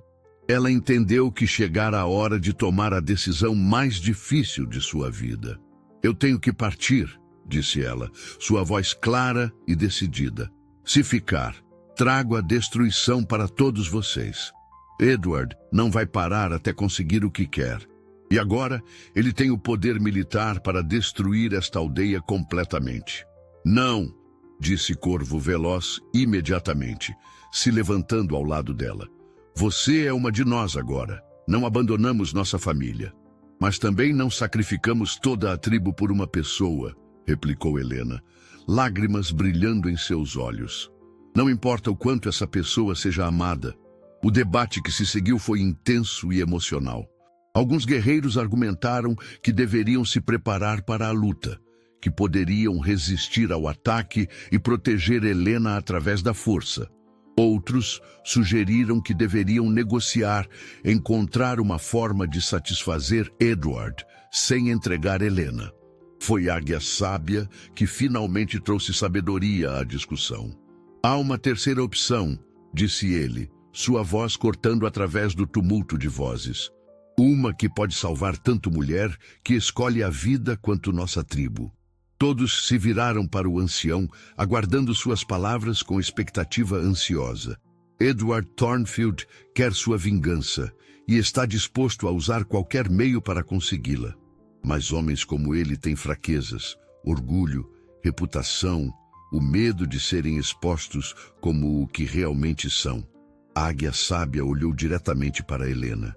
ela entendeu que chegara a hora de tomar a decisão mais difícil de sua vida. Eu tenho que partir, disse ela, sua voz clara e decidida. Se ficar, trago a destruição para todos vocês. Edward não vai parar até conseguir o que quer. E agora, ele tem o poder militar para destruir esta aldeia completamente. Não, disse Corvo Veloz imediatamente, se levantando ao lado dela. Você é uma de nós agora. Não abandonamos nossa família. Mas também não sacrificamos toda a tribo por uma pessoa, replicou Helena, lágrimas brilhando em seus olhos. Não importa o quanto essa pessoa seja amada. O debate que se seguiu foi intenso e emocional. Alguns guerreiros argumentaram que deveriam se preparar para a luta, que poderiam resistir ao ataque e proteger Helena através da força. Outros sugeriram que deveriam negociar, encontrar uma forma de satisfazer Edward sem entregar Helena. Foi Águia Sábia que finalmente trouxe sabedoria à discussão. Há uma terceira opção, disse ele, sua voz cortando através do tumulto de vozes. Uma que pode salvar tanto mulher que escolhe a vida quanto nossa tribo. Todos se viraram para o ancião, aguardando suas palavras com expectativa ansiosa. Edward Thornfield quer sua vingança e está disposto a usar qualquer meio para consegui-la. Mas homens como ele têm fraquezas, orgulho, reputação, o medo de serem expostos como o que realmente são. A Águia Sábia olhou diretamente para Helena.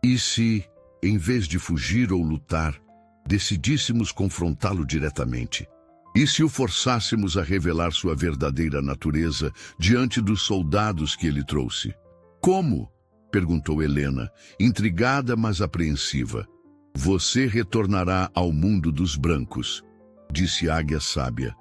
E se, em vez de fugir ou lutar, decidíssemos confrontá-lo diretamente? E se o forçássemos a revelar sua verdadeira natureza diante dos soldados que ele trouxe? Como? Perguntou Helena, intrigada mas apreensiva. Você retornará ao mundo dos brancos, disse Águia Sábia,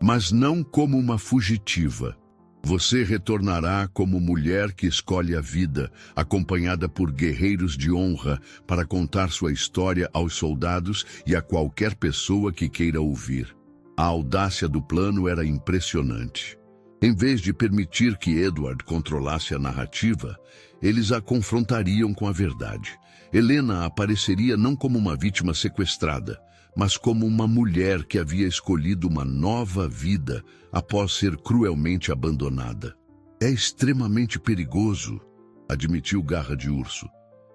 mas não como uma fugitiva. Você retornará como mulher que escolhe a vida, acompanhada por guerreiros de honra, para contar sua história aos soldados e a qualquer pessoa que queira ouvir. A audácia do plano era impressionante. Em vez de permitir que Edward controlasse a narrativa, eles a confrontariam com a verdade. Helena apareceria não como uma vítima sequestrada, mas como uma mulher que havia escolhido uma nova vida após ser cruelmente abandonada. É extremamente perigoso, admitiu Garra de Urso.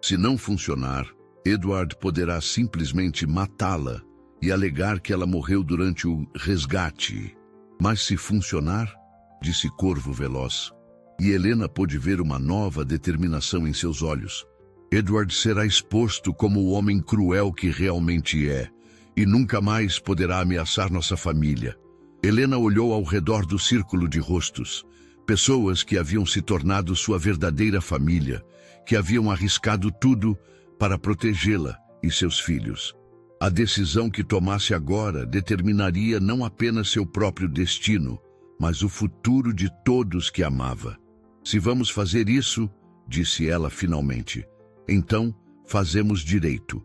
Se não funcionar, Edward poderá simplesmente matá-la e alegar que ela morreu durante o resgate. Mas se funcionar, disse Corvo Veloz, e Helena pôde ver uma nova determinação em seus olhos. Edward será exposto como o homem cruel que realmente é, e nunca mais poderá ameaçar nossa família. Helena olhou ao redor do círculo de rostos, pessoas que haviam se tornado sua verdadeira família, que haviam arriscado tudo para protegê-la e seus filhos. A decisão que tomasse agora determinaria não apenas seu próprio destino, mas o futuro de todos que amava. Se vamos fazer isso, disse ela finalmente, então fazemos direito.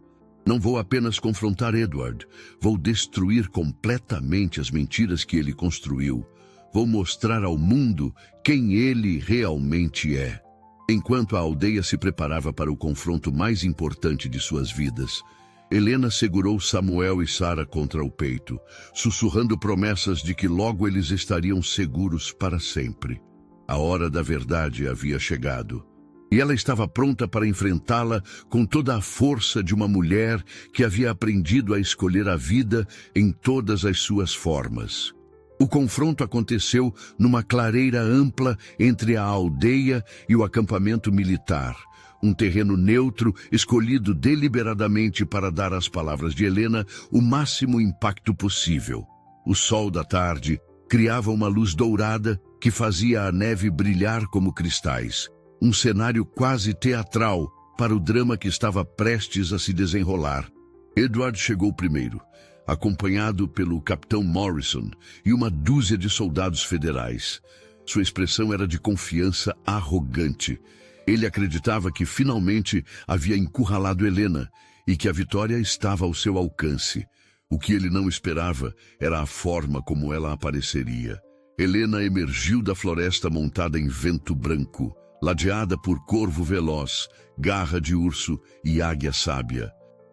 Não vou apenas confrontar Edward, vou destruir completamente as mentiras que ele construiu. Vou mostrar ao mundo quem ele realmente é. Enquanto a aldeia se preparava para o confronto mais importante de suas vidas, Helena segurou Samuel e Sara contra o peito, sussurrando promessas de que logo eles estariam seguros para sempre. A hora da verdade havia chegado, e ela estava pronta para enfrentá-la com toda a força de uma mulher que havia aprendido a escolher a vida em todas as suas formas. O confronto aconteceu numa clareira ampla entre a aldeia e o acampamento militar, um terreno neutro escolhido deliberadamente para dar às palavras de Helena o máximo impacto possível. O sol da tarde criava uma luz dourada que fazia a neve brilhar como cristais, um cenário quase teatral para o drama que estava prestes a se desenrolar. Edward chegou primeiro, acompanhado pelo capitão Morrison e uma dúzia de soldados federais. Sua expressão era de confiança arrogante. Ele acreditava que finalmente havia encurralado Helena e que a vitória estava ao seu alcance. O que ele não esperava era a forma como ela apareceria. Helena emergiu da floresta montada em vento branco, ladeada por corvo veloz, garra de urso e águia sábia.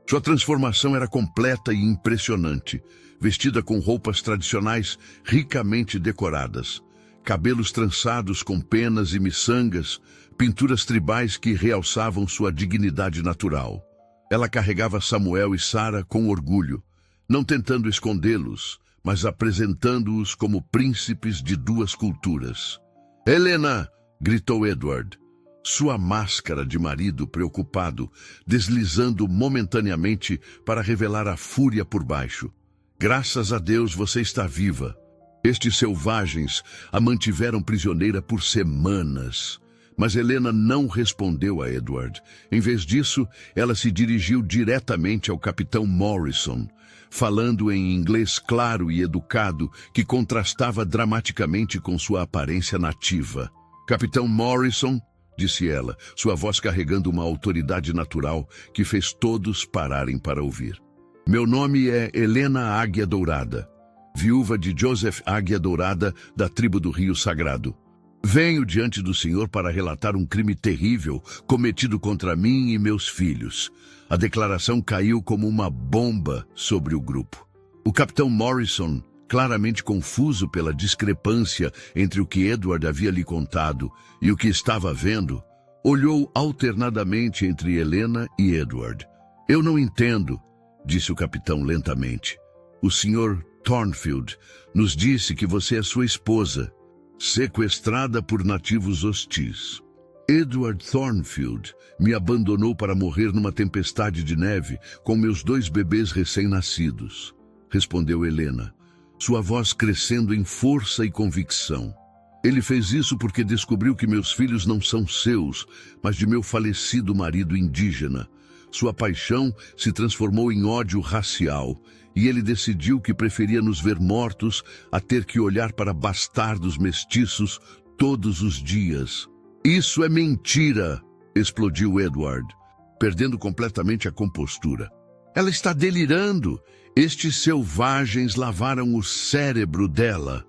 Sua transformação era completa e impressionante, vestida com roupas tradicionais ricamente decoradas, cabelos trançados com penas e miçangas, pinturas tribais que realçavam sua dignidade natural. Ela carregava Samuel e Sara com orgulho, não tentando escondê-los, mas apresentando-os como príncipes de duas culturas. "Helena!" gritou Edward, sua máscara de marido preocupado, deslizando momentaneamente para revelar a fúria por baixo. "Graças a Deus você está viva." Estes selvagens a mantiveram prisioneira por semanas. Mas Helena não respondeu a Edward. Em vez disso, ela se dirigiu diretamente ao capitão Morrison, falando em inglês claro e educado que contrastava dramaticamente com sua aparência nativa. "Capitão Morrison", disse ela, sua voz carregando uma autoridade natural que fez todos pararem para ouvir. "Meu nome é Helena Águia Dourada, viúva de Joseph Águia Dourada da tribo do Rio Sagrado. Venho diante do senhor para relatar um crime terrível cometido contra mim e meus filhos." A declaração caiu como uma bomba sobre o grupo. O capitão Morrison, claramente confuso pela discrepância entre o que Edward havia lhe contado e o que estava vendo, olhou alternadamente entre Helena e Edward. "Eu não entendo", disse o capitão lentamente. "O senhor Thornfield nos disse que você é sua esposa, sequestrada por nativos hostis. Edward Thornfield me abandonou para morrer numa tempestade de neve com meus 2 bebês recém-nascidos", respondeu Helena, sua voz crescendo em força e convicção. "Ele fez isso porque descobriu que meus filhos não são seus, mas de meu falecido marido indígena. Sua paixão se transformou em ódio racial, e ele decidiu que preferia nos ver mortos a ter que olhar para bastardos mestiços todos os dias." "Isso é mentira!" explodiu Edward, perdendo completamente a compostura. "Ela está delirando! Estes selvagens lavaram o cérebro dela."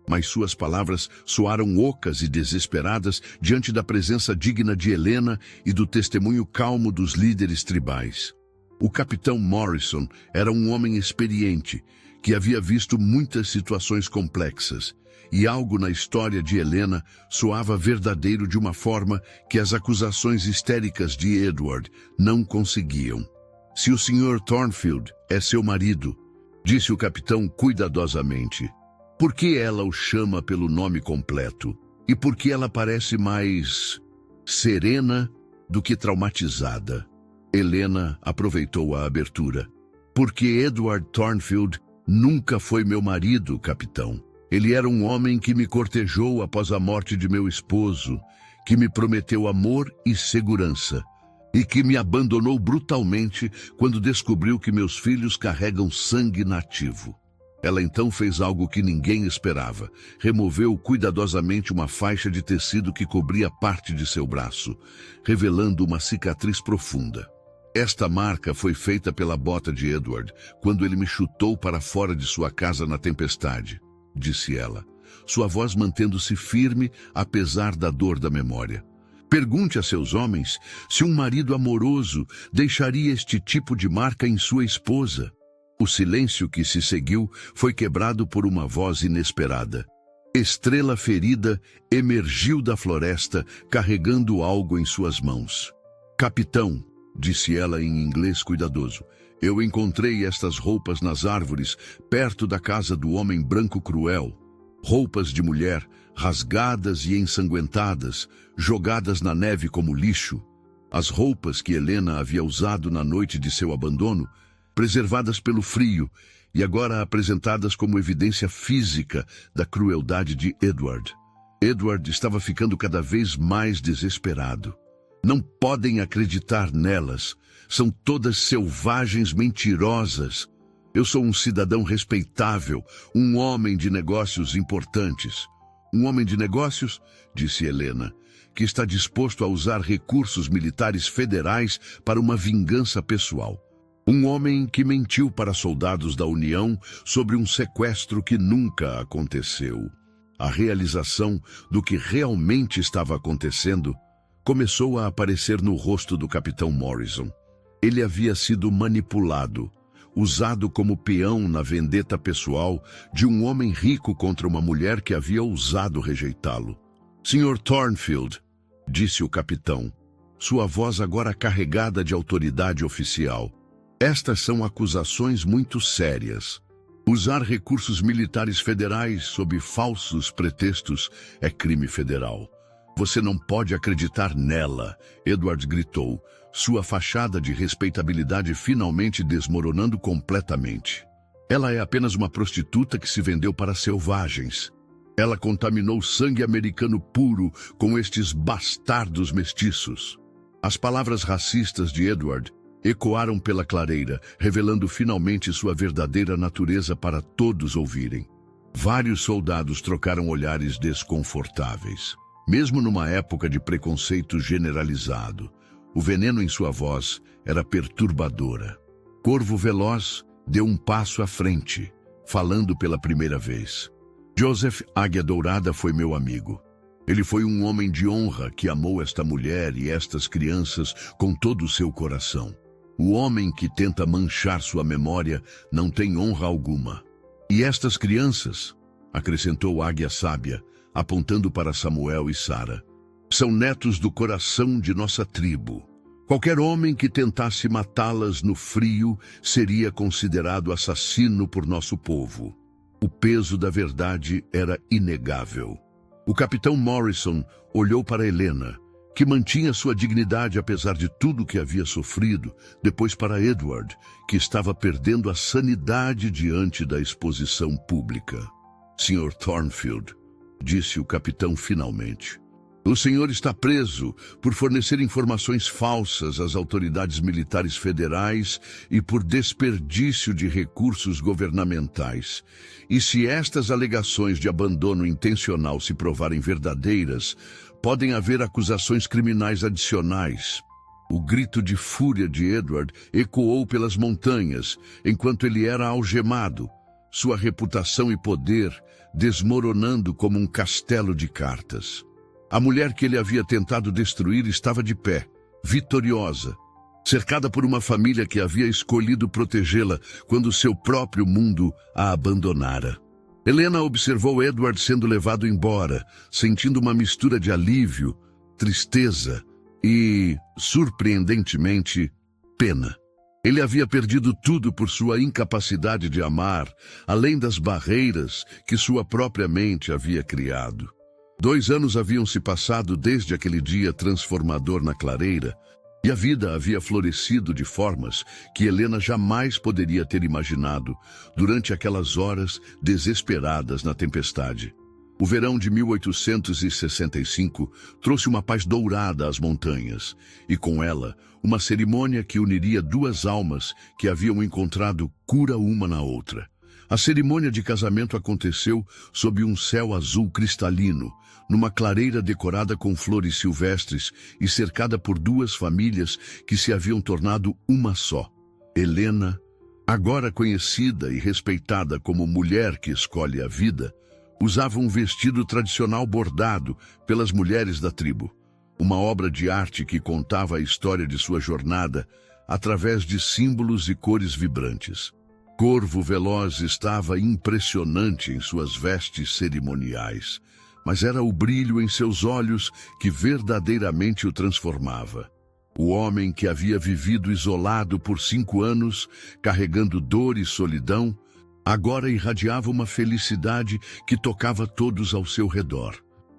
Mas suas palavras soaram ocas e desesperadas diante da presença digna de Helena e do testemunho calmo dos líderes tribais. O capitão Morrison era um homem experiente, que havia visto muitas situações complexas, e algo na história de Helena soava verdadeiro de uma forma que as acusações histéricas de Edward não conseguiam. "Se o Sr. Thornfield é seu marido", disse o capitão cuidadosamente, "por que ela o chama pelo nome completo? E por que ela parece mais serena do que traumatizada?" Helena aproveitou a abertura. "Porque Edward Thornfield nunca foi meu marido, capitão. Ele era um homem que me cortejou após a morte de meu esposo, que me prometeu amor e segurança, e que me abandonou brutalmente quando descobriu que meus filhos carregam sangue nativo." Ela então fez algo que ninguém esperava. Removeu cuidadosamente uma faixa de tecido que cobria parte de seu braço, revelando uma cicatriz profunda. "Esta marca foi feita pela bota de Edward quando ele me chutou para fora de sua casa na tempestade", disse ela, sua voz mantendo-se firme apesar da dor da memória. Pergunte a seus homens se um marido amoroso deixaria este tipo de marca em sua esposa. O silêncio que se seguiu foi quebrado por uma voz inesperada. Estrela ferida emergiu da floresta, carregando algo em suas mãos. Capitão, disse ela em inglês cuidadoso, eu encontrei estas roupas nas árvores, perto da casa do homem branco cruel. Roupas de mulher, rasgadas e ensanguentadas, jogadas na neve como lixo. As roupas que Helena havia usado na noite de seu abandono, preservadas pelo frio e agora apresentadas como evidência física da crueldade de Edward. Edward estava ficando cada vez mais desesperado. Não podem acreditar nelas. São todas selvagens mentirosas. Eu sou um cidadão respeitável, um homem de negócios importantes. Um homem de negócios, disse Helena, que está disposto a usar recursos militares federais para uma vingança pessoal. Um homem que mentiu para soldados da União sobre um sequestro que nunca aconteceu. A realização do que realmente estava acontecendo começou a aparecer no rosto do Capitão Morrison. Ele havia sido manipulado, usado como peão na vendetta pessoal de um homem rico contra uma mulher que havia ousado rejeitá-lo. Sr. Thornfield, disse o capitão, sua voz agora carregada de autoridade oficial. Estas são acusações muito sérias. Usar recursos militares federais sob falsos pretextos é crime federal. Você não pode acreditar nela, Edward gritou, sua fachada de respeitabilidade finalmente desmoronando completamente. Ela é apenas uma prostituta que se vendeu para selvagens. Ela contaminou sangue americano puro com estes bastardos mestiços. As palavras racistas de Edward ecoaram pela clareira, revelando finalmente sua verdadeira natureza para todos ouvirem. Vários soldados trocaram olhares desconfortáveis. Mesmo numa época de preconceito generalizado, o veneno em sua voz era perturbadora. Corvo Veloz deu um passo à frente, falando pela primeira vez. Joseph Águia Dourada foi meu amigo. Ele foi um homem de honra que amou esta mulher e estas crianças com todo o seu coração. O homem que tenta manchar sua memória não tem honra alguma. E estas crianças, acrescentou Águia Sábia, apontando para Samuel e Sara, são netos do coração de nossa tribo. Qualquer homem que tentasse matá-las no frio seria considerado assassino por nosso povo. O peso da verdade era inegável. O capitão Morrison olhou para Helena, que mantinha sua dignidade apesar de tudo que havia sofrido, depois para Edward, que estava perdendo a sanidade diante da exposição pública. Sr. Thornfield, disse o capitão finalmente, o senhor está preso por fornecer informações falsas às autoridades militares federais e por desperdício de recursos governamentais. E se estas alegações de abandono intencional se provarem verdadeiras, podem haver acusações criminais adicionais. O grito de fúria de Edward ecoou pelas montanhas, enquanto ele era algemado, sua reputação e poder desmoronando como um castelo de cartas. A mulher que ele havia tentado destruir estava de pé, vitoriosa, cercada por uma família que havia escolhido protegê-la quando seu próprio mundo a abandonara. Helena observou Edward sendo levado embora, sentindo uma mistura de alívio, tristeza e, surpreendentemente, pena. Ele havia perdido tudo por sua incapacidade de amar, além das barreiras que sua própria mente havia criado. 2 anos haviam se passado desde aquele dia transformador na clareira, e a vida havia florescido de formas que Helena jamais poderia ter imaginado durante aquelas horas desesperadas na tempestade. O verão de 1865 trouxe uma paz dourada às montanhas, e com ela, uma cerimônia que uniria 2 almas que haviam encontrado cura uma na outra. A cerimônia de casamento aconteceu sob um céu azul cristalino, numa clareira decorada com flores silvestres e cercada por 2 famílias que se haviam tornado uma só. Helena, agora conhecida e respeitada como mulher que escolhe a vida, usava um vestido tradicional bordado pelas mulheres da tribo. uma obra de arte que contava a história de sua jornada através de símbolos e cores vibrantes. Corvo Veloz estava impressionante em suas vestes cerimoniais, mas era o brilho em seus olhos que verdadeiramente o transformava. O homem que havia vivido isolado por 5 anos, carregando dor e solidão, agora irradiava uma felicidade que tocava todos ao seu redor.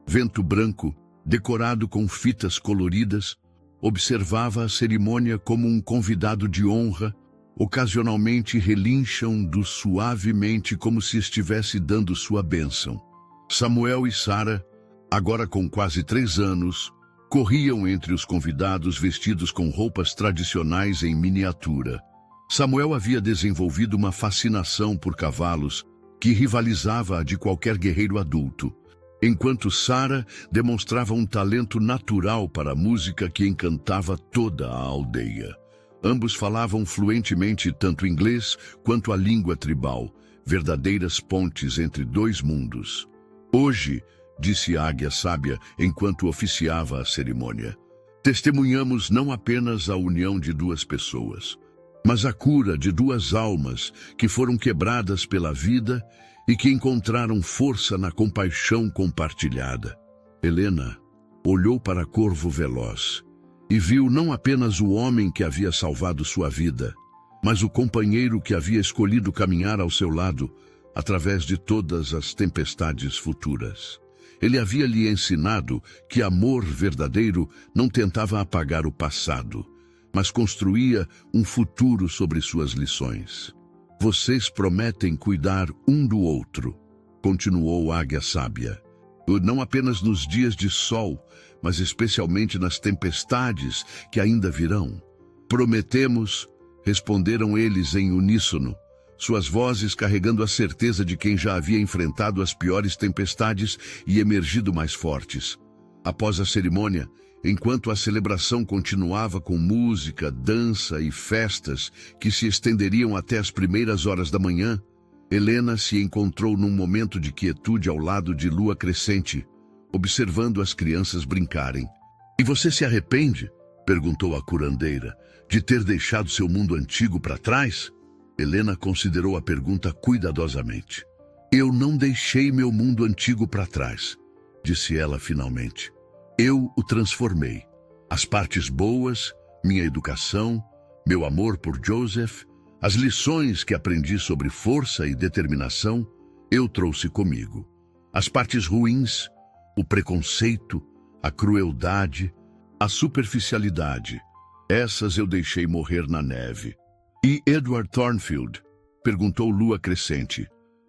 Vento Branco, decorado com fitas coloridas, observava a cerimônia como um convidado de honra. Ocasionalmente relinchando suavemente como se estivesse dando sua bênção. Samuel e Sara, agora com quase 3 anos, corriam entre os convidados vestidos com roupas tradicionais em miniatura. Samuel havia desenvolvido uma fascinação por cavalos que rivalizava a de qualquer guerreiro adulto, enquanto Sara demonstrava um talento natural para a música que encantava toda a aldeia. Ambos falavam fluentemente tanto inglês quanto a língua tribal, verdadeiras pontes entre 2 mundos. Hoje, disse a Águia Sábia enquanto oficiava a cerimônia, testemunhamos não apenas a união de 2 pessoas, mas a cura de 2 almas que foram quebradas pela vida e que encontraram força na compaixão compartilhada. Helena olhou para Corvo Veloz e viu não apenas o homem que havia salvado sua vida, mas o companheiro que havia escolhido caminhar ao seu lado através de todas as tempestades futuras. Ele havia lhe ensinado que amor verdadeiro não tentava apagar o passado, mas construía um futuro sobre suas lições. Vocês prometem cuidar um do outro, continuou a Águia Sábia. Não apenas nos dias de sol, mas especialmente nas tempestades que ainda virão. Prometemos, responderam eles em uníssono, suas vozes carregando a certeza de quem já havia enfrentado as piores tempestades e emergido mais fortes. Após a cerimônia, enquanto a celebração continuava com música, dança e festas que se estenderiam até as primeiras horas da manhã, Helena se encontrou num momento de quietude ao lado de Lua Crescente, observando as crianças brincarem. E você se arrepende? Perguntou a curandeira, de ter deixado seu mundo antigo para trás? Helena considerou a pergunta cuidadosamente. Eu não deixei meu mundo antigo para trás, disse ela finalmente. Eu o transformei. As partes boas, minha educação, meu amor por Joseph, as lições que aprendi sobre força e determinação, eu trouxe comigo. As partes ruins, o preconceito, a crueldade, a superficialidade, essas eu deixei morrer na neve. E Edward Thornfield? Perguntou Lua Crescente.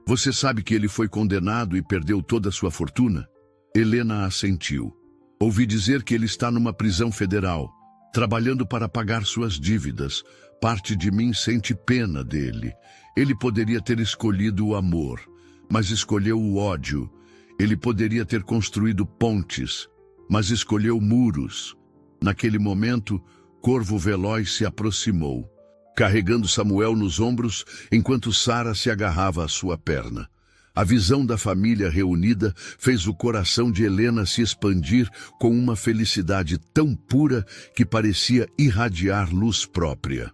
Você sabe que ele foi condenado e perdeu toda a sua fortuna? Helena assentiu. Ouvi dizer que ele está numa prisão federal, trabalhando para pagar suas dívidas. Parte de mim sente pena dele. Ele poderia ter escolhido o amor, mas escolheu o ódio. Ele poderia ter construído pontes, mas escolheu muros. Naquele momento, Corvo Veloz se aproximou, carregando Samuel nos ombros enquanto Sara se agarrava à sua perna. A visão da família reunida fez o coração de Helena se expandir com uma felicidade tão pura que parecia irradiar luz própria.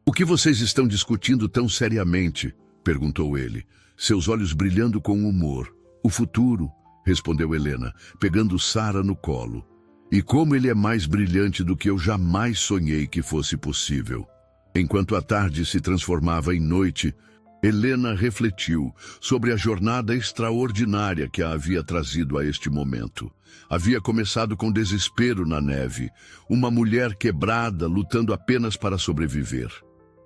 O que vocês estão discutindo tão seriamente? Perguntou ele, seus olhos brilhando com humor. O futuro, respondeu Helena, pegando Sara no colo. E como ele é mais brilhante do que eu jamais sonhei que fosse possível. Enquanto a tarde se transformava em noite, Helena refletiu sobre a jornada extraordinária que a havia trazido a este momento. Havia começado com desespero na neve, uma mulher quebrada lutando apenas para sobreviver.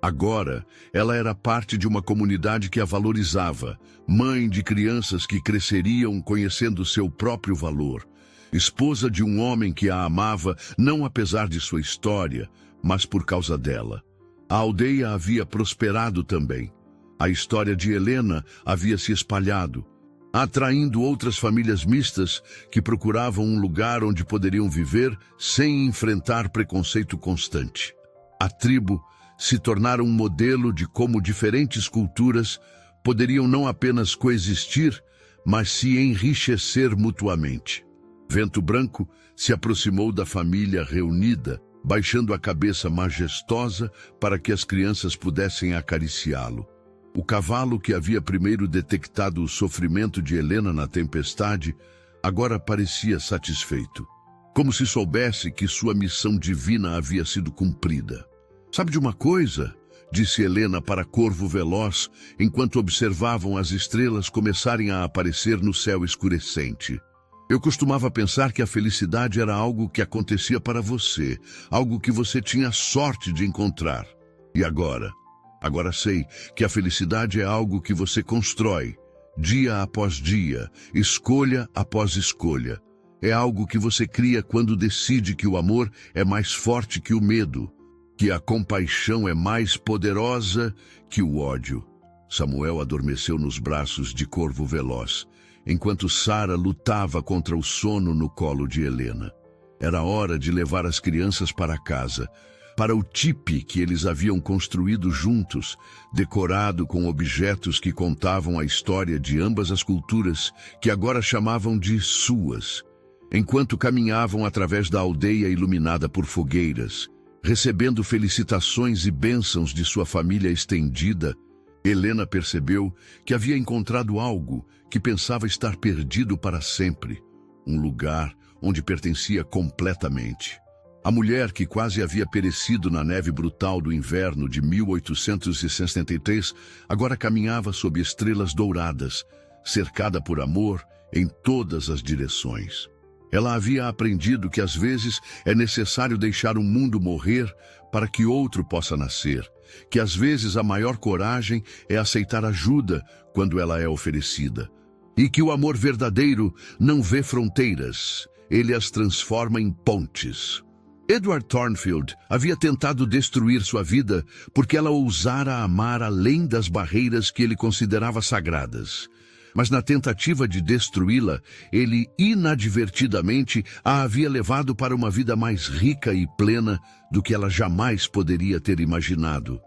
Agora, ela era parte de uma comunidade que a valorizava, mãe de crianças que cresceriam conhecendo seu próprio valor, esposa de um homem que a amava não apesar de sua história, mas por causa dela. A aldeia havia prosperado também. A história de Helena havia se espalhado, atraindo outras famílias mistas que procuravam um lugar onde poderiam viver sem enfrentar preconceito constante. A tribo se tornara um modelo de como diferentes culturas poderiam não apenas coexistir, mas se enriquecer mutuamente. Vento Branco se aproximou da família reunida, baixando a cabeça majestosa para que as crianças pudessem acariciá-lo. O cavalo que havia primeiro detectado o sofrimento de Helena na tempestade, agora parecia satisfeito, como se soubesse que sua missão divina havia sido cumprida. "Sabe de uma coisa?", disse Helena para Corvo Veloz, enquanto observavam as estrelas começarem a aparecer no céu escurecente. "Eu costumava pensar que a felicidade era algo que acontecia para você, algo que você tinha sorte de encontrar. E agora? Agora sei que a felicidade é algo que você constrói, dia após dia, escolha após escolha. É algo que você cria quando decide que o amor é mais forte que o medo, que a compaixão é mais poderosa que o ódio." Samuel adormeceu nos braços de Corvo Veloz, enquanto Sara lutava contra o sono no colo de Helena. Era hora de levar as crianças para casa, para o tipe que eles haviam construído juntos, decorado com objetos que contavam a história de ambas as culturas, que agora chamavam de suas. Enquanto caminhavam através da aldeia iluminada por fogueiras, recebendo felicitações e bênçãos de sua família estendida, Helena percebeu que havia encontrado algo que pensava estar perdido para sempre, um lugar onde pertencia completamente. A mulher que quase havia perecido na neve brutal do inverno de 1863 agora caminhava sob estrelas douradas, cercada por amor em todas as direções. Ela havia aprendido que às vezes é necessário deixar um mundo morrer para que outro possa nascer, que às vezes a maior coragem é aceitar ajuda quando ela é oferecida, e que o amor verdadeiro não vê fronteiras, ele as transforma em pontes. Edward Thornfield havia tentado destruir sua vida porque ela ousara amar além das barreiras que ele considerava sagradas. Mas na tentativa de destruí-la, ele inadvertidamente a havia levado para uma vida mais rica e plena do que ela jamais poderia ter imaginado.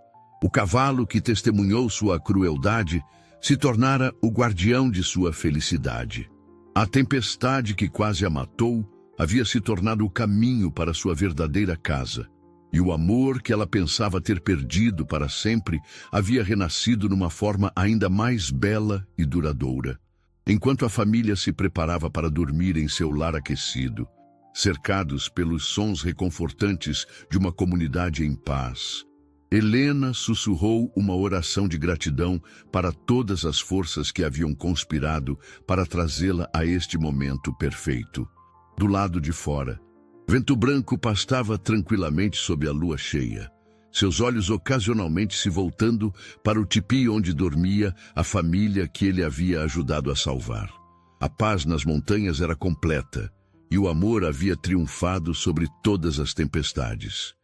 O cavalo que testemunhou sua crueldade se tornara o guardião de sua felicidade. A tempestade que quase a matou havia se tornado o caminho para sua verdadeira casa, e o amor que ela pensava ter perdido para sempre havia renascido numa forma ainda mais bela e duradoura. Enquanto a família se preparava para dormir em seu lar aquecido, cercados pelos sons reconfortantes de uma comunidade em paz, Helena sussurrou uma oração de gratidão para todas as forças que haviam conspirado para trazê-la a este momento perfeito. Do lado de fora, Vento Branco pastava tranquilamente sob a lua cheia, seus olhos ocasionalmente se voltando para o tipi onde dormia a família que ele havia ajudado a salvar. A paz nas montanhas era completa, e o amor havia triunfado sobre todas as tempestades.